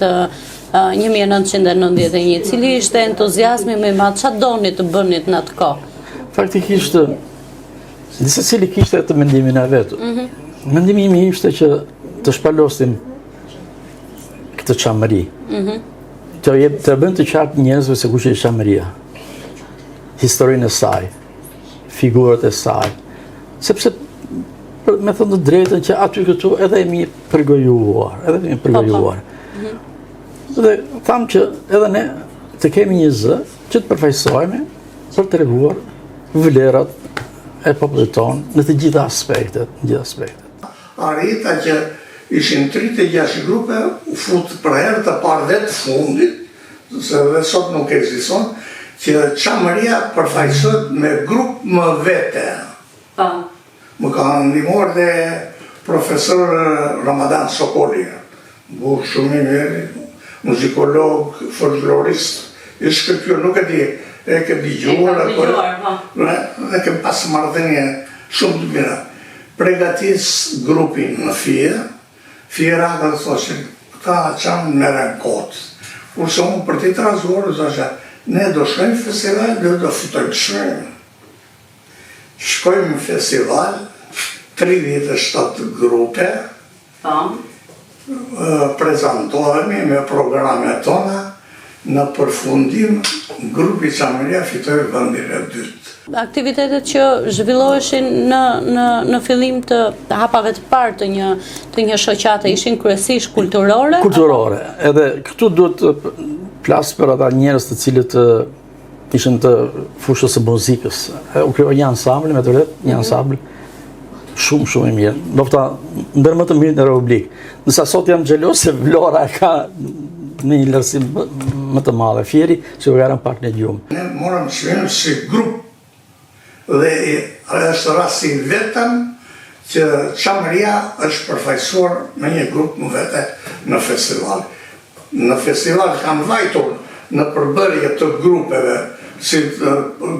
1991? Cili ishte entuziazmi më i madh? Çfarë doni të bënit në atë kohë? Faktikisht, disa cili kishte të mendimin e vet. Mendimi im ishte që të shpalosim këtë Çamëri. Të bëjmë të qartë njerëzve se kush është Çamëria. Historinë e saj, figurët e saj, sepse me thënë të drejtën që aty këtu edhe jemi përgojuar, Dhe thamë që edhe ne të kemi një zë që të përfaqësojmë për të treguar vlerat e popullit tonë në të gjitha aspektet. Arrita që ishin 36 grupe, u fut për herë të parë dhe të fundit, se dhe sot nuk ekziston, që Çamëria përfaqësohet me grup më vete. Më ka ndihmuar dhe profesor Ramadan Sokoli, burr shumë i mirë, muzikolog, folklorist, i shkëlqyer, nuk e di, e ke dëgjuar apo dhe kem pas marrëdhënie shumë të mira. Pregatis grupin në Fiera dhe të thoshin, këta Çam merren kot. Kurse unë për t'i transduar, thosha, ne do shkojmë festival dhe do fitojmë çmim. Shkojmë në festival, 37 grupe, prezentohemi me programet tona, në përfundim grupi Çamëria fitoi vendin e dytë. Aktivitetet që zhvilloheshin në fillim të hapave të parë të një shoqate ishin kryesisht kulturore? Kulturore. Edhe këtu duhet të flas për ata njerëz të cilët ishin të fushës së muzikës. U krijoi një ansambël, me të vërtet, një ansambël shumë i mirë. Ndoshta ndër më të mirë në Republikë. Ndërsa sot jam xhelos se Vlora ka në një lërësim më të madhe. Fieri që u garën pak në gjumë. Ne morëm çmim si grup dhe është rasti vetëm që Çamëria është përfaqësuar me një grup më vete në festival. Në festival kanë vajtur në përbërje të grupeve, si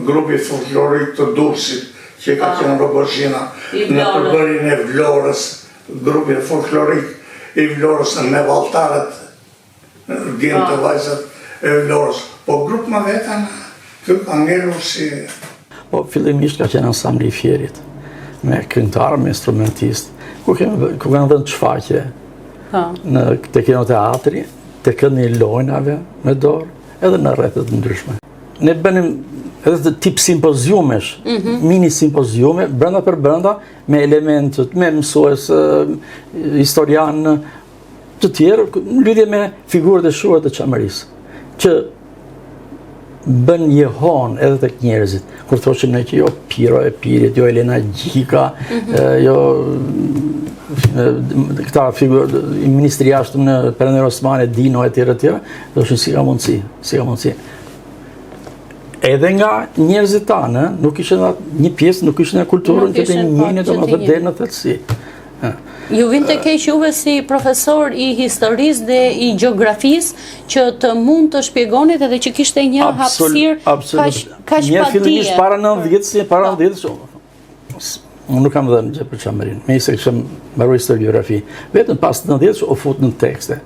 grupi folklorik të Durrësit, që ka qenë Rogozhina, në përbërjen e Vlorës, grupi folklorik i Vlorës me valltarët, djemë të vajzat e Vlorës. Po grup më vetën, kjo ka ngelur si... Po, fillimisht ka qenë ansambli i Fierit, me këngëtar, me instrumentist, ku kanë dhënë çfaqje te kinoteatri, te këndi i lojnave me dorë, edhe në rrethet ndryshme. Ne bënim edhe të tip simpoziumesh, mini simpoziume, brenda për brenda, me elementet, me mësues, historian, të tjerë, në lidhje me figurët e shuara të Çamërisë, që bën jehon edhe tek njerëzit, kur thoshim ne që jo Piro e Pirit, jo Elena Gjika, jo këta figurë, ministri i jashtëm në Perënder Osmane, Dino e tjerë, thoshin si ka mundësi. Edhe nga njerëzit tanë, nuk ishin një pjesë, nuk ishin e kulturën që të njënit o më të dherë në thellësi. Ju vjen të keq juve si profesor i historisë dhe i gjeografisë që të mund të shpjegonit edhe që kishte një hapësirë kaq Një fillimisht padije. para 90, unë nuk kam dhënë gjë për Çamërinë, me se kishëm mbaruar historiografi. Vetëm pas 90 u fut në tekste.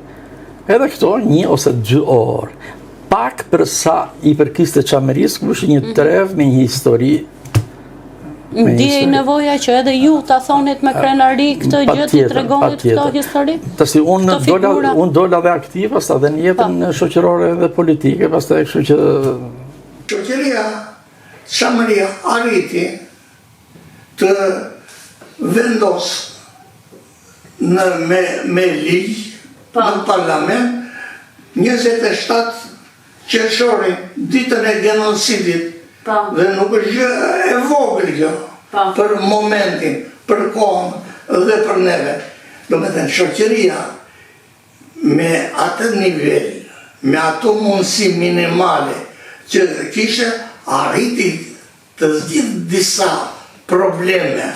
Edhe këto 1 ose 2 orë. Pak për sa i përkiste Çamërisë, ku është një trev me një histori. Ndjej nevoja që edhe ju ta thonit me krenari këtë gjë, të tregonit këto histori? Tasi unë dola dhe aktiv, pastaj edhe në jetën shoqërore dhe politike, pastaj kështu që Shoqëria Çamëria arriti të vendos me ligj në parlament 27 qershorin, ditën e genocidit, dhe nuk është gjë e vogël kjo, për momentin, për kohën dhe për neve. Do me thënë, shoqëria me atë nivel, me ato mundësi minimale që kishe, arriti të zgjidhë disa probleme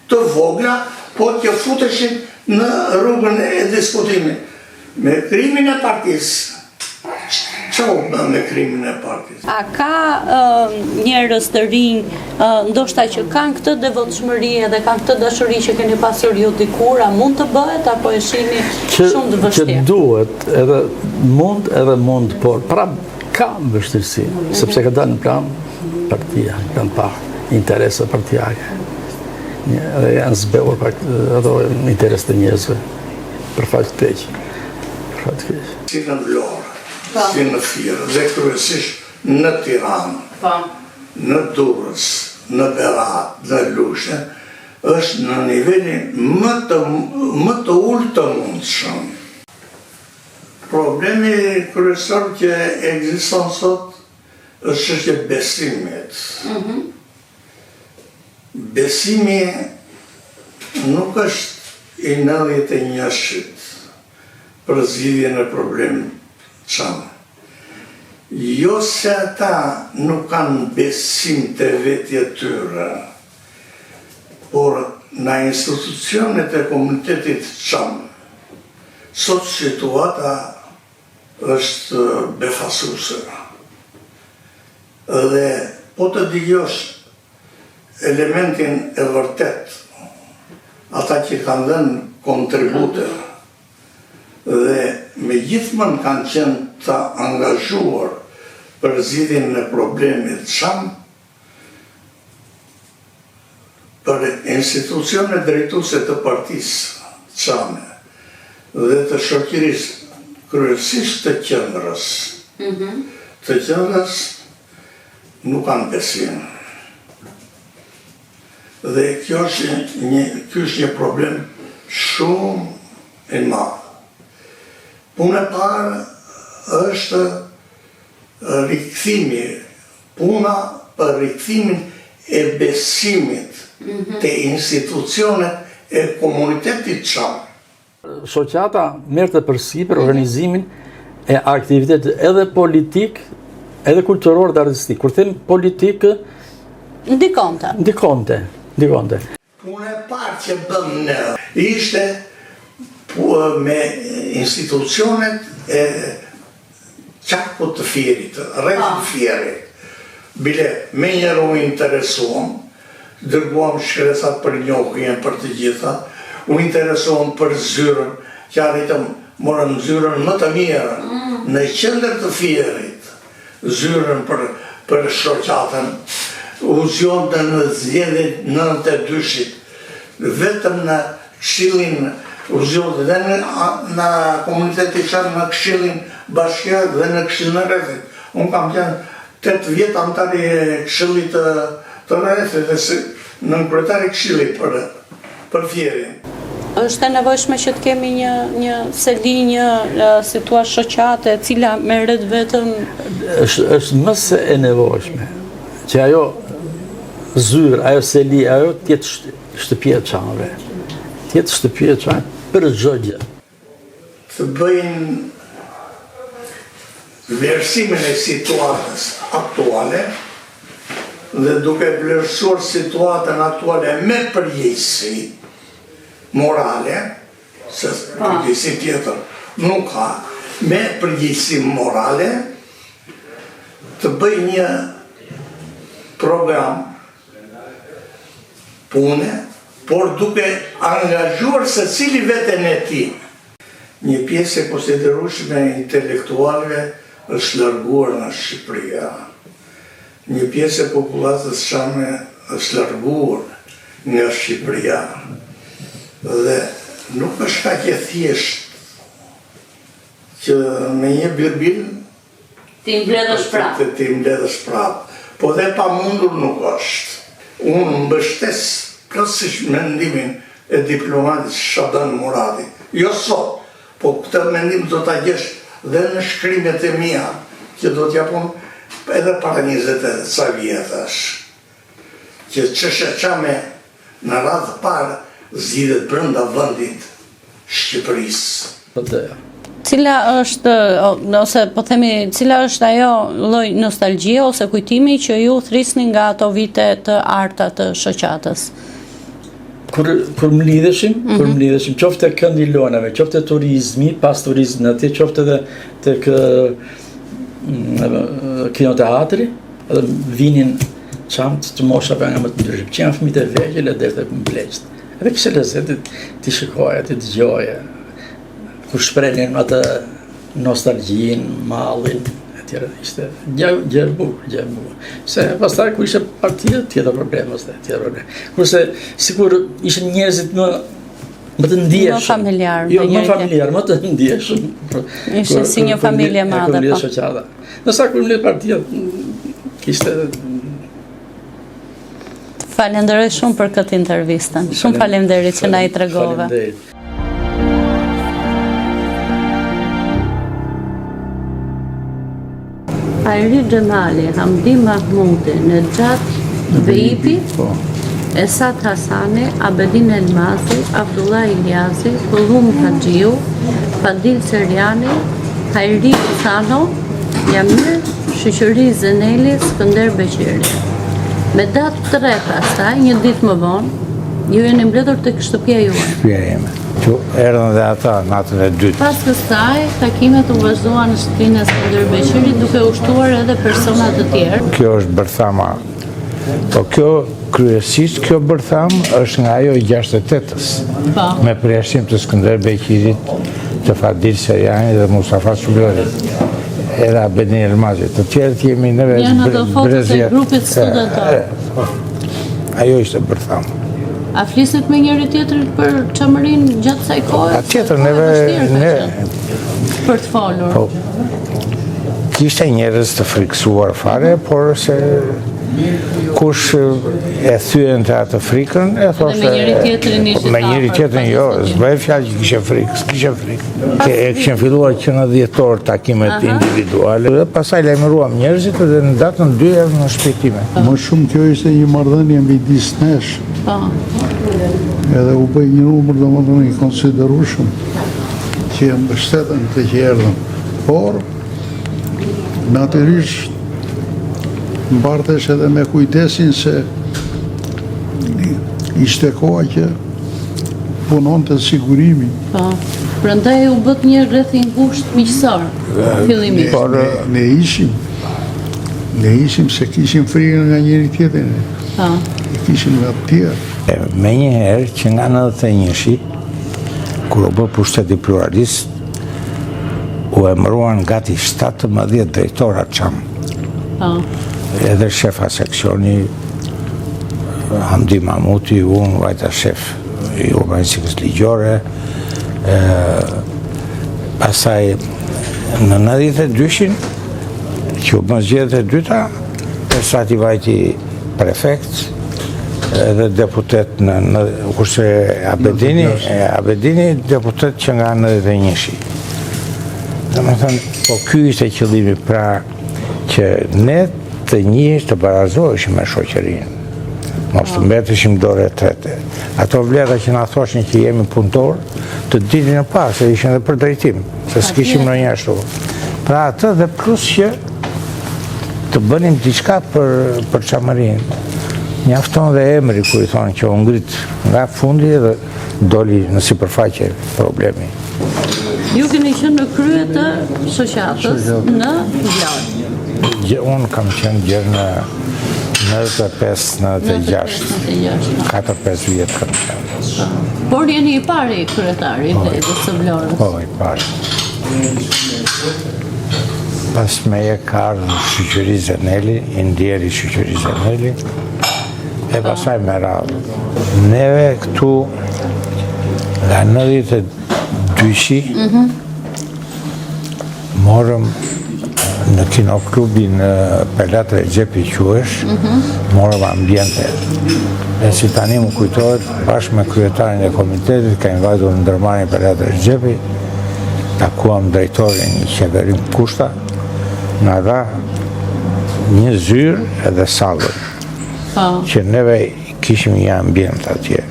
të vogla, po të futeshin në rrugën e diskutimit. Me krimin e partisë, që u bën me krimin e partisë? A ka njerëz të rinj, ndoshta që kanë këtë devotshmëri edhe kanë këtë dashuri që keni pasur ju dikur, a mund të bëhet apo e shihni shumë të vështirë? Që duhet, edhe mund, por pra ka vështirësi, sepse ka dalë në plan partia, plan pa interese partijake. Edhe janë zbehur pak ato interes të njerëzve, për fat të keq. Si në Vlorë, si në Fier, dhe kryesisht në Tiranë, në Durrës, në Berat, në Lushe, është në nivelin më të ulët të mundshëm. Problemi kryesor që ekziston sot është çështja e besimit. Besimi nuk është i 91-shit për zgjidhjen e problemit çamë. Jo se ata nuk kanë besim të vetja tyre, por në institucionet e komunitetit çamë, sot situata është befasuese. Dhe po të dëgjosh elementin e vërtet, ata që kanë dhënë kontribute dhe me gjithmonë kanë qenë të angazhuar për zgjidhjen e problemit çam, për institucionet drejtuese të partisë çame dhe të shoqërisë, kryesisht të qendrës. Të qendrës nuk kanë besim. Dhe kjo është një problem shumë i madh. Puna e parë është rikthimi, puna për rikthimin e besimit te institucionet e komunitetit çam. Shoqata merrte përsipër organizimin e aktivitetit edhe politik, edhe kulturor dhe artistik. Kur them politik, Ndikonte. Puna e parë që bëm në ishte me institucionet e qarku të fjerit, rreth të fjerit. Bile, me njërë u interesuam, dërguam shkresat për njohjen për të gjitha, u interesuam për zyrën, që arritëm morëm zyrën më të mirë, në qendër të fjerit, zyrën për shoqatën, u zjonte në zgjedhjet 92-shit, vetëm në këshillin u zjonte dhe në komuniteti qanë në këshillin bashkjak dhe në këshillin e rrethit. Unë kam qenë 8 vjetë antari këshillit të rrethit dhe në kryetari këshillit për fjerin. Është e nevojshme që të kemi një seli, një situatë shoqate e cila merret vetëm. Është më se e nevojshme që ajo zyrë, ajo seli, ajo tjetë shtëpia e çamëve. Tjetë shtëpia e çamëve për çdo gjë. Të bëjnë vlerësimin e situatës aktuale dhe duke vlerësuar situatën aktuale me përgjegjësi morale, se përgjegjësi tjetër nuk ka, me përgjegjësi morale, të bëj një program pune, por duke angazhuar se cili veten e tij. Një pjesë e konsiderueshme e intelektualëve është larguar nga Shqipëria. Një pjesë e popullatës çame është larguar nga Shqipëria. Dhe nuk është kaq e thjeshtë që me një birbil Ti mbledhësh prapë. Ti mbledhësh prapë. Po dhe pa mundur nuk është. Unë mbështes plotësisht mendimin e diplomatit Shaban Muradi. Jo sot, po këtë mendim do ta gjesh dhe në shkrimet e mia, që do t'japon edhe para 20 ca vjetash. Që çështja çame në radhë parë zgjidhet brenda vendit Shqipërisë. Cila është, ose po themi, cila është ajo lloj nostalgjie ose kujtimi që ju thrisni nga ato vite të arta të shoqatës? Kur më lidheshim, qofte kënd i lonave, qofte turizmi, pas turizmi atje, qofte edhe tek kinoteatri, edhe vinin çamt të moshave nga më të ndryshme. Që janë fëmijët e vegjël e derdhë më bleqt. Edhe kishte lezetit ti shikoja, ti dëgjoje, kur shprehin atë nostalgjin, mallin, etj. Ishte gjë bukur. Se pastaj kur ishte partia, tjetër problem ose tjetër problem. Kurse sikur ishin njerëzit më të ndjeshëm. Më familjar. Jo, më familjar, më të ndjeshëm. Ishte si një familje e madhe. Nësa kur mbledh partia, kishte. Falenderoj shumë për këtë intervistën. Shumë faleminderit që na i tregove. Ajri Xhemali, Hamdi Mahmudi, Nexhat Veipi, Esat Hasani, Abedin Elmasi, Abdullah Iliasi, Kullum Haxhiu, Fadil Seriani, Hajri Sano, Jamir Shoqëri Zeneli, Skënder Beqiri. Me datë 3 pastaj, një ditë më vonë, ju jeni mbledhur tek shtëpia juaj. Shtëpia jeme. Që erdhën dhe ata natën e dytë. Pas kësaj, takimet u vazhduan në shtëpinë e Skënder Beqirit duke ushtuar edhe persona të tjerë. Kjo është bërthama. Po kjo kryesisht kjo bërtham është nga ajo 68-ës. Me përjashtim të Skënder Beqirit, të Fadil Seriani dhe Mustafa Sullorit. Edhe Abedin Elmasi, të tjerët jemi neve janë ato fotot e grupit studentar. Ajo ishte bërtham. A fliset me njëri tjetrin për çamërinë gjatë kësaj kohe? Tjetër neve për të folur. Kishte njerëz të friksuar fare, por se kush e thyen të atë frikën, e thoshte... Me njëri tjetrin ishte me njëri tjetrin jo, s'bëj fjalë që kishe frikë, s'kishe frikë. E kishen filluar që në 10 orë takimet individuale, dhe pasaj lajmëruam njerëzit dhe në datën 2 erë në shpejtime. Më shumë kjo ishte një marrëdhënie midis nesh. Edhe u bëj një numër domethënë i konsiderueshëm që e mbështetën të që erdhën. Por, natyrisht, mbartesh edhe me kujdesin se ishte koha që punon të sigurimi. Po. Prandaj u bët një rreth i ngushtë miqësor fillimisht. Por ne ishim se kishim frikën nga njëri tjetrin. Po. Kishim nga të tjerë. Me një herë që nga 91-shi, kur u bë pushteti pluralist, u emëruan gati 17 drejtora çam. Edhe shefa seksioni, Hamdi Mamuti, unë vajta shef i urbanistikës ligjore, pasaj në 92-shin, që u bën zgjedhjet e dyta, Persati vajti prefekt, edhe deputet kurse Abedini deputet që nga 91-shi. Dhe me thënë, po ky ishte qëllimi, pra që ne të njëjtë të barazoheshim me shoqërinë, mos të mbeteshim dorë e trete. Ato vlera që na thoshin që jemi punëtor, të dilnin në pas, se ishin edhe për drejtim, se s'kishim në një ashtu. Pra atë dhe plus që të bënim diçka për çamërinë. Mjafton dhe emri ku i thonë që u ngrit nga fundi dhe doli në sipërfaqe problemi. Ju keni qenë në krye të shoqatës në Vlorë. Unë kam qenë gjerë në 95-96. 4-5 vjetë kam qenë. Por jeni i pari kryetari i së Vlorës. Po, i pari. Pas me e ka ardhë Shoqëri Zeneli, i ndjeri Shoqëri Zeneli, e pasaj me radhë. Neve këtu nga 92-shi morëm në kinoklubin Pelat Rexhepi quhesh, morëm ambiente. E si tani më kujtohet, bashkë me kryetarin e komitetit, ka invajtur në ndërmarrjen Pelat Rexhepi, takuam drejtorin një qeverim kushta, nga dha një zyrë edhe sallën, që neve kishim një ambient atje,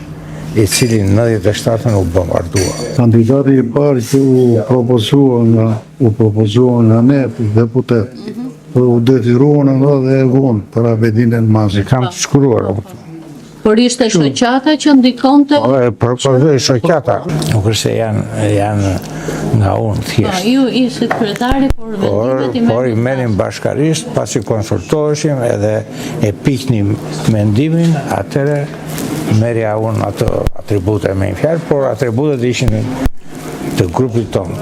i cili në 97-ën u bombardua. Kandidati i parë që u propozua nga ne deputet, u detiruan nga dhe e vonë për Abedin Elmazi. Kam të shkruar. Por ishte shoqata që ndikonte? Propozoj shoqata. Nuk është se janë nga unë thjesht. Ju ishit kryetari, por vendimet Por i merrim bashkarisht, pasi konsultoheshim edhe e piknim mendimin, atëre merja unë ato atribute me një fjalë, por atributet ishin të grupit tonë.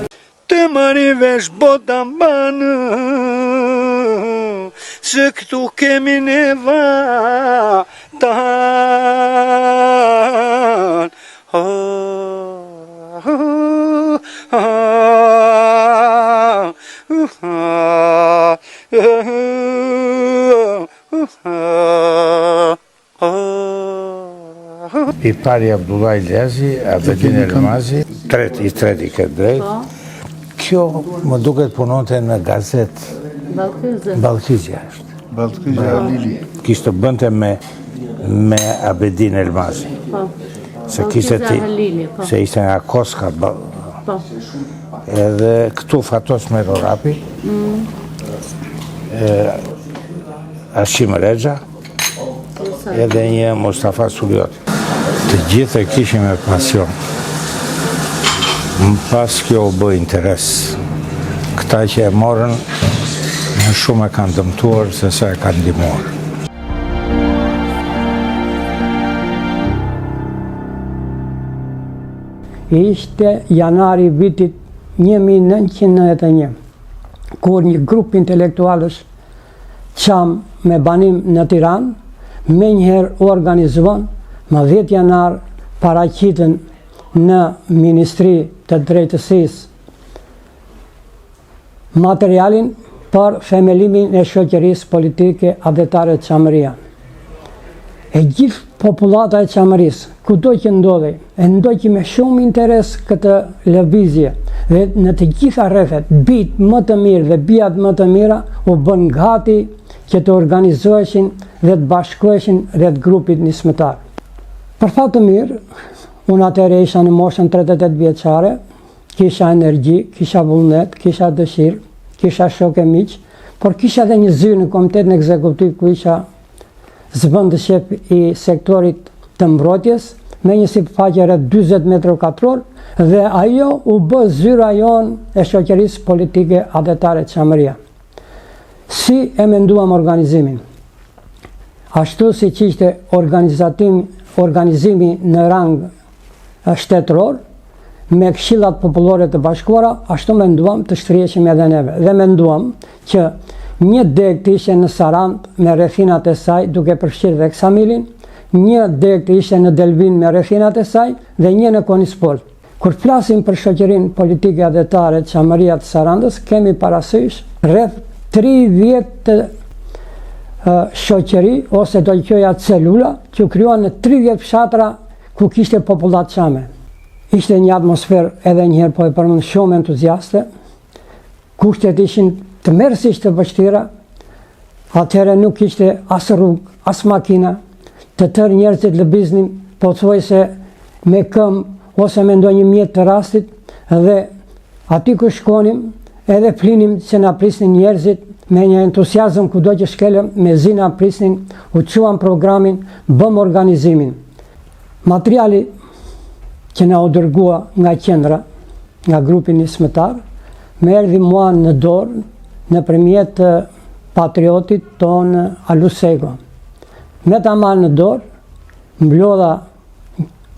Të marri vesh bota banë, se këtu kemi neva tanë. I pari Abdullah Iljazi, Abedin Elmazi, i treti këtë drejt. Kjo më duket punonte në gazet Ballkizja është. Ballkizja Lili. Kishte bënte me Abedin Elmazi. Se ishte nga Koska. Edhe këtu Fatos Merorapi, Ashim Rexha, edhe një Mustafa Sulioti. Të gjithë e kishim me pasion. Më pas kjo u bë interes. Këta që e morën, në shumë e kanë dëmtuar se sa e kanë ndihmuar. Ishte janari vitit 1991, kur një grup intelektualës qam me banim në Tiranë, me njëherë organizuan më 10 janar paraqitën në Ministri të Drejtësisë materialin për themelimin e shoqërisë politike adhetare të Çamëria. E gjithë populata e Çamërisë, kudo që ndodhej, e ndoqi me shumë interes këtë lëvizje dhe në të gjitha rrethet, bijtë më të mirë dhe bijat më të mira u bën gati që të organizoheshin dhe të bashkoheshin rreth grupit nismëtar. Për fat të mirë, unë atëherë isha në moshën 38 vjeçare, kisha energji, kisha vullnet, kisha dëshirë, kisha shokë e miq, por kisha edhe një zyrë në komitetin ekzekutiv ku isha zëvendësjef i sektorit të mbrojtjes me një sipërfaqe rreth 40 metrë katror dhe ajo u bë zyra jonë e shoqërisë politike adhetare Çamëria. Si e menduam organizimin? Ashtu si që ishte organizimi në rang shtetëror, me këshillat popullore të bashkuara, ashtu menduam të shtriheqim edhe neve. Dhe menduam që një deg të ishte në Sarand me rrethinat e saj duke përfshirë dhe Ksamilin, një deg të ishte në Delvin me rrethinat e saj dhe një në Konispol. Kur flasim për shoqërinë politike adhetare Çamëria të Sarandës, kemi parasysh rreth 30 shoqëri ose do të thoja celula që u krijuan në 30 fshatra ku kishte popullat çame. Ishte një atmosferë edhe njëherë po e përmend shumë entuziaste. Kushtet ishin të merrsisht të vështira. Atëherë nuk ishte as rrugë, as makina. Të tërë njerëzit lëviznin pothuajse me këmbë ose me ndonjë mjet të rastit dhe aty ku shkonim edhe flinim që na prisnin njerëzit me një entuziazëm kudo që shkelëm, me zi na prisnin, u quan programin, bëm organizimin. Materiali që na u dërgua nga qendra, nga grupi nismëtar, më erdhi mua në dorë nëpërmjet patriotit ton Alusego. Me ta marrë në dorë, mblodha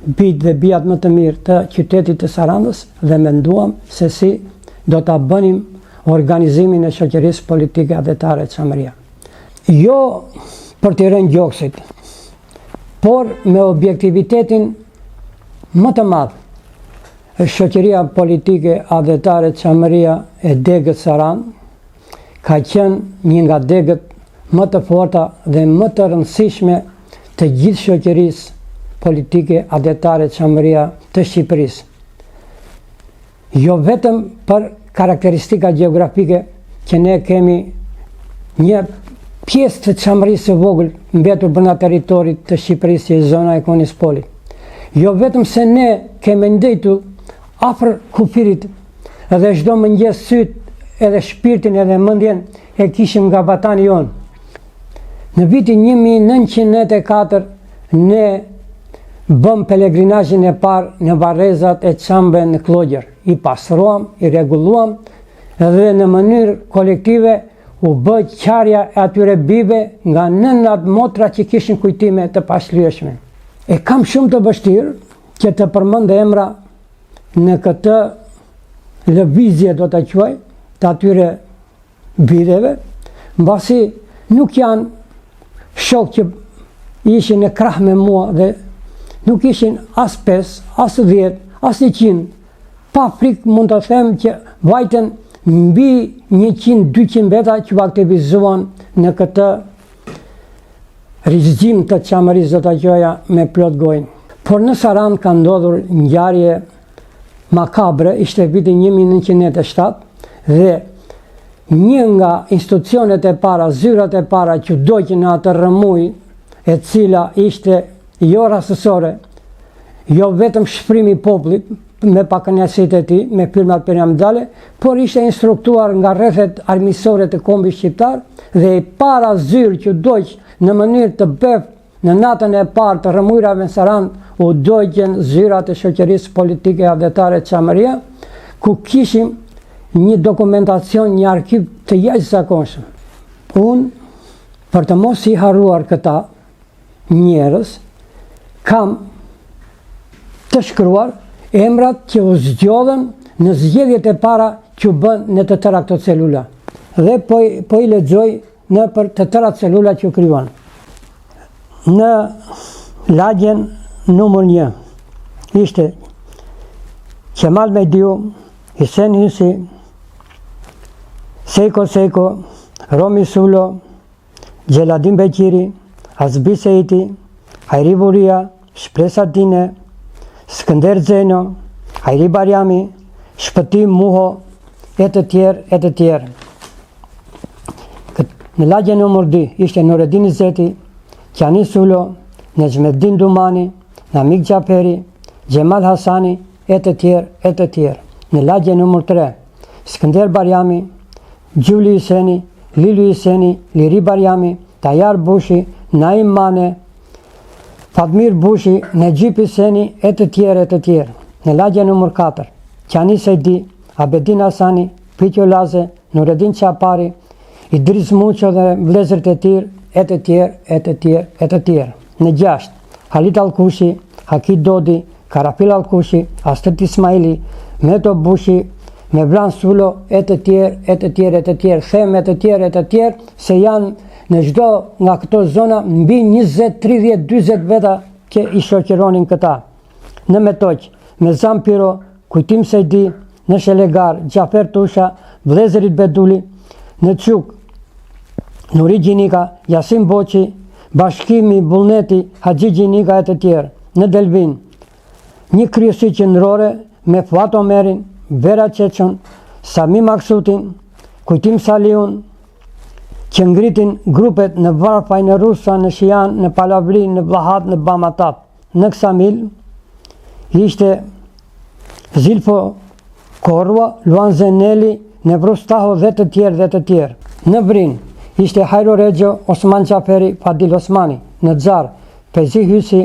bijt dhe bijat më të mirë të qytetit të Sarandës dhe menduam se si do ta bënim organizimin e shoqërisë politike adhetare Çamëria. Jo për të rënë gjoksit, por me objektivitetin më të madh. Shoqëria politike adhetare Çamëria e degët Sarand ka qenë një nga degët më të forta dhe më të rëndësishme të gjithë shoqërisë politike adhetare Çamëria të Shqipërisë. Jo vetëm për karakteristika gjeografike që ne kemi një pjesë të Çamërisë së vogël mbetur brenda territorit të Shqipërisë që është zona e Konispolit. Jo vetëm se ne kemi ndëjtur afër kufirit edhe çdo mëngjes syt edhe shpirtin edhe mendjen e kishim nga vatani jon. Në vitin 1904 ne bëm pelegrinazhin e parë në varrezat e Çambe në Klogjer. I pasruam, i rregulluam dhe në mënyrë kolektive u bë qarja e atyre bibe nga nënat motra që kishin kujtime të pashlyeshme. E kam shumë të vështirë që të përmend emra në këtë lëvizje do të quaj të atyre bideve, mbasi nuk janë shok që ishin në krah me mua dhe nuk ishin as 5, as 10, as 100. Pa frikë mund të them që vajten mbi 100-200 veta që u aktivizuan në këtë rizgjim të Çamërisë do të qoja me plot gojnë. Por në Sarand ka ndodhur ngjarje makabre, ishte viti 1907 dhe një nga institucionet e para, zyrat e para që doqën në atë rrëmuj, e cila ishte jo rastësore, jo vetëm shprimi i popullit me pakënaqësitë e tij, me firmat piramidale, por ishte instruktuar nga rrethet armiqësore të kombit shqiptar dhe e para zyrë që doq në mënyrë të beft në natën e parë të rrëmujrave në Sarand u doqën zyrat e shoqërisë politike adhetare Çamëria, ku kishim një dokumentacion, një arkiv të jashtëzakonshëm. Unë, për të mos i harruar këta njerëz, kam të shkruar emrat që u zgjodhen në zgjedhjet e para që u bën në të tëra këto celula. Dhe po i lexoj në për të tëra celula që u krijuan. Në lagjen numër 1 ishte Kemal Mediu, Hisen Hysi, Sejko Sejko, Romi Sulo, Gjeladin Beqiri, Azbi Sejti, Hajri Buria, Shpresa Dine, Skënder Zeno, Hajri Barjami, Shpëtim Muho, e të tjerë, e të tjerë. Në lagje numër 2 ishte Nureddin Zeti, Qani Sulo, Nejmedin Dumani, Namik Gjaperi, Gjemal Hasani, e të tjerë, e të tjerë. Në lagje numër 3, Skënder Barjami, Gjuli Hiseni, Lilu Hiseni, Liri Barjami, Tajar Bushi, Naim Mane, Fatmir Bushi, Necip Hyseni e të tjerë. Në lagje nëmër 4, Qani Sejdi, Abedin Hasani, Pitjo Laze, Nureddin Çapari, Idris Muço dhe vlezërt e tjerë, e të tjerë. Në 6, Halit Alkushi, Hakit Dodi, Karapil Alkushi, Astrit Ismaili, Meto Bushi, Mevlan Sulo, e të tjerë. Them e të tjerë, se janë në çdo nga këto zona mbi 20, 30, 40 veta që i shoqëronin këta. Në Metoq, Mezan Piro, Kujtim Sejdi, në Shelegar, Gjafer Tusha, Vlezërit Beduli, në Çuk, Nuri Gjinika, Jasim Boqi, Bashkimi Bullneti, Haxhi Gjinika e të tjerë. Në Delvin, një kryesi qendrore me Fuat Omerin, Vera Çeçon, Sami Maksutin, Kujtim Saliun, që ngritin grupet në Varfaj, në Rusa, në Shian, në Palavri, në Vlahat, në Bamatat. Në Ksamil ishte Zilfo Korwa, Luan Zeneli, Nevruz Taho dhe të tjerë. Në Vrin ishte Hajro Regjo, Osman Qaferi, Fadil Osmani. Në Xar, Pezi Hysi,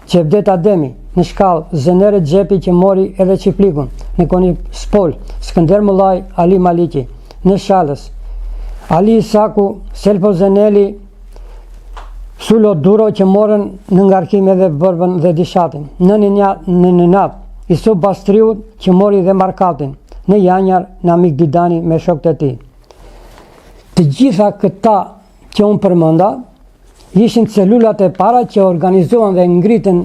Qevdet Ademi. Në Shkall, Zenere Xhepi që mori edhe Çiflikun. Në Koni Spol, Skënder Mullaj, Ali Maliki. Në Shalës, Ali Isaku, Selpo Zeneli, Sulo Duro që morën në ngarkime dhe Vërbën dhe Dishatin. Në Ninat, Isuf Bastriut që mori dhe Markatin. Në Janjar, Namik Didani me shokët e tij. Të gjitha këta që unë përmenda, ishin celulat e para që organizohen dhe ngritën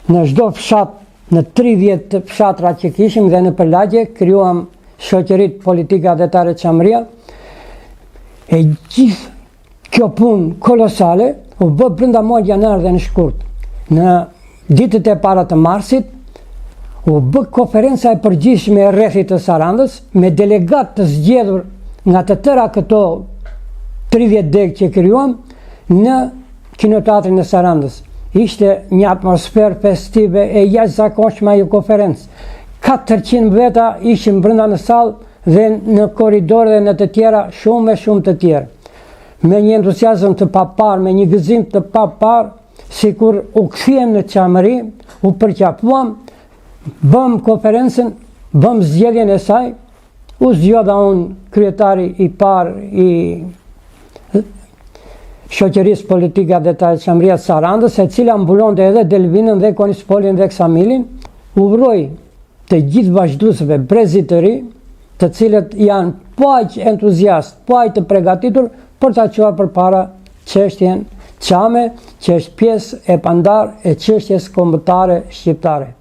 në çdo fshat, në 30 fshatra që kishim dhe në përlagje, krijuam shoqërit politika adhetare Çamëria. E gjithë kjo punë kolosale u bë brenda muajit janar dhe në shkurt. Në ditët e para të marsit u bë konferenca e përgjithshme e rrethit të Sarandës me delegat të zgjedhur nga të tëra këto 30 degë që krijuam në kinoteatrin e Sarandës. Ishte një atmosferë festive e jashtëzakonshme ajo konferencë. 400 veta ishin brenda në sallë dhe në korridor dhe në të tjera shumë të tjerë. Me një entuziazëm të papar, me një gëzim të papar, sikur u kthyem në Çamëri, u përqafuam, bëm konferencën, bëm zgjedhjen e saj, u zgjodha unë kryetari i parë i shoqërisë politike adhetare Çamëria Sarandës, e cila mbulonte edhe Delvinën dhe Konispolin dhe Ksamilin, uroj të gjithë vazhduesve brezit të ri, të cilët janë po aq entuziast, po aq të përgatitur për ta çuar përpara çështjen Çame, që është pjesë e pandar e çështjes kombëtare shqiptare.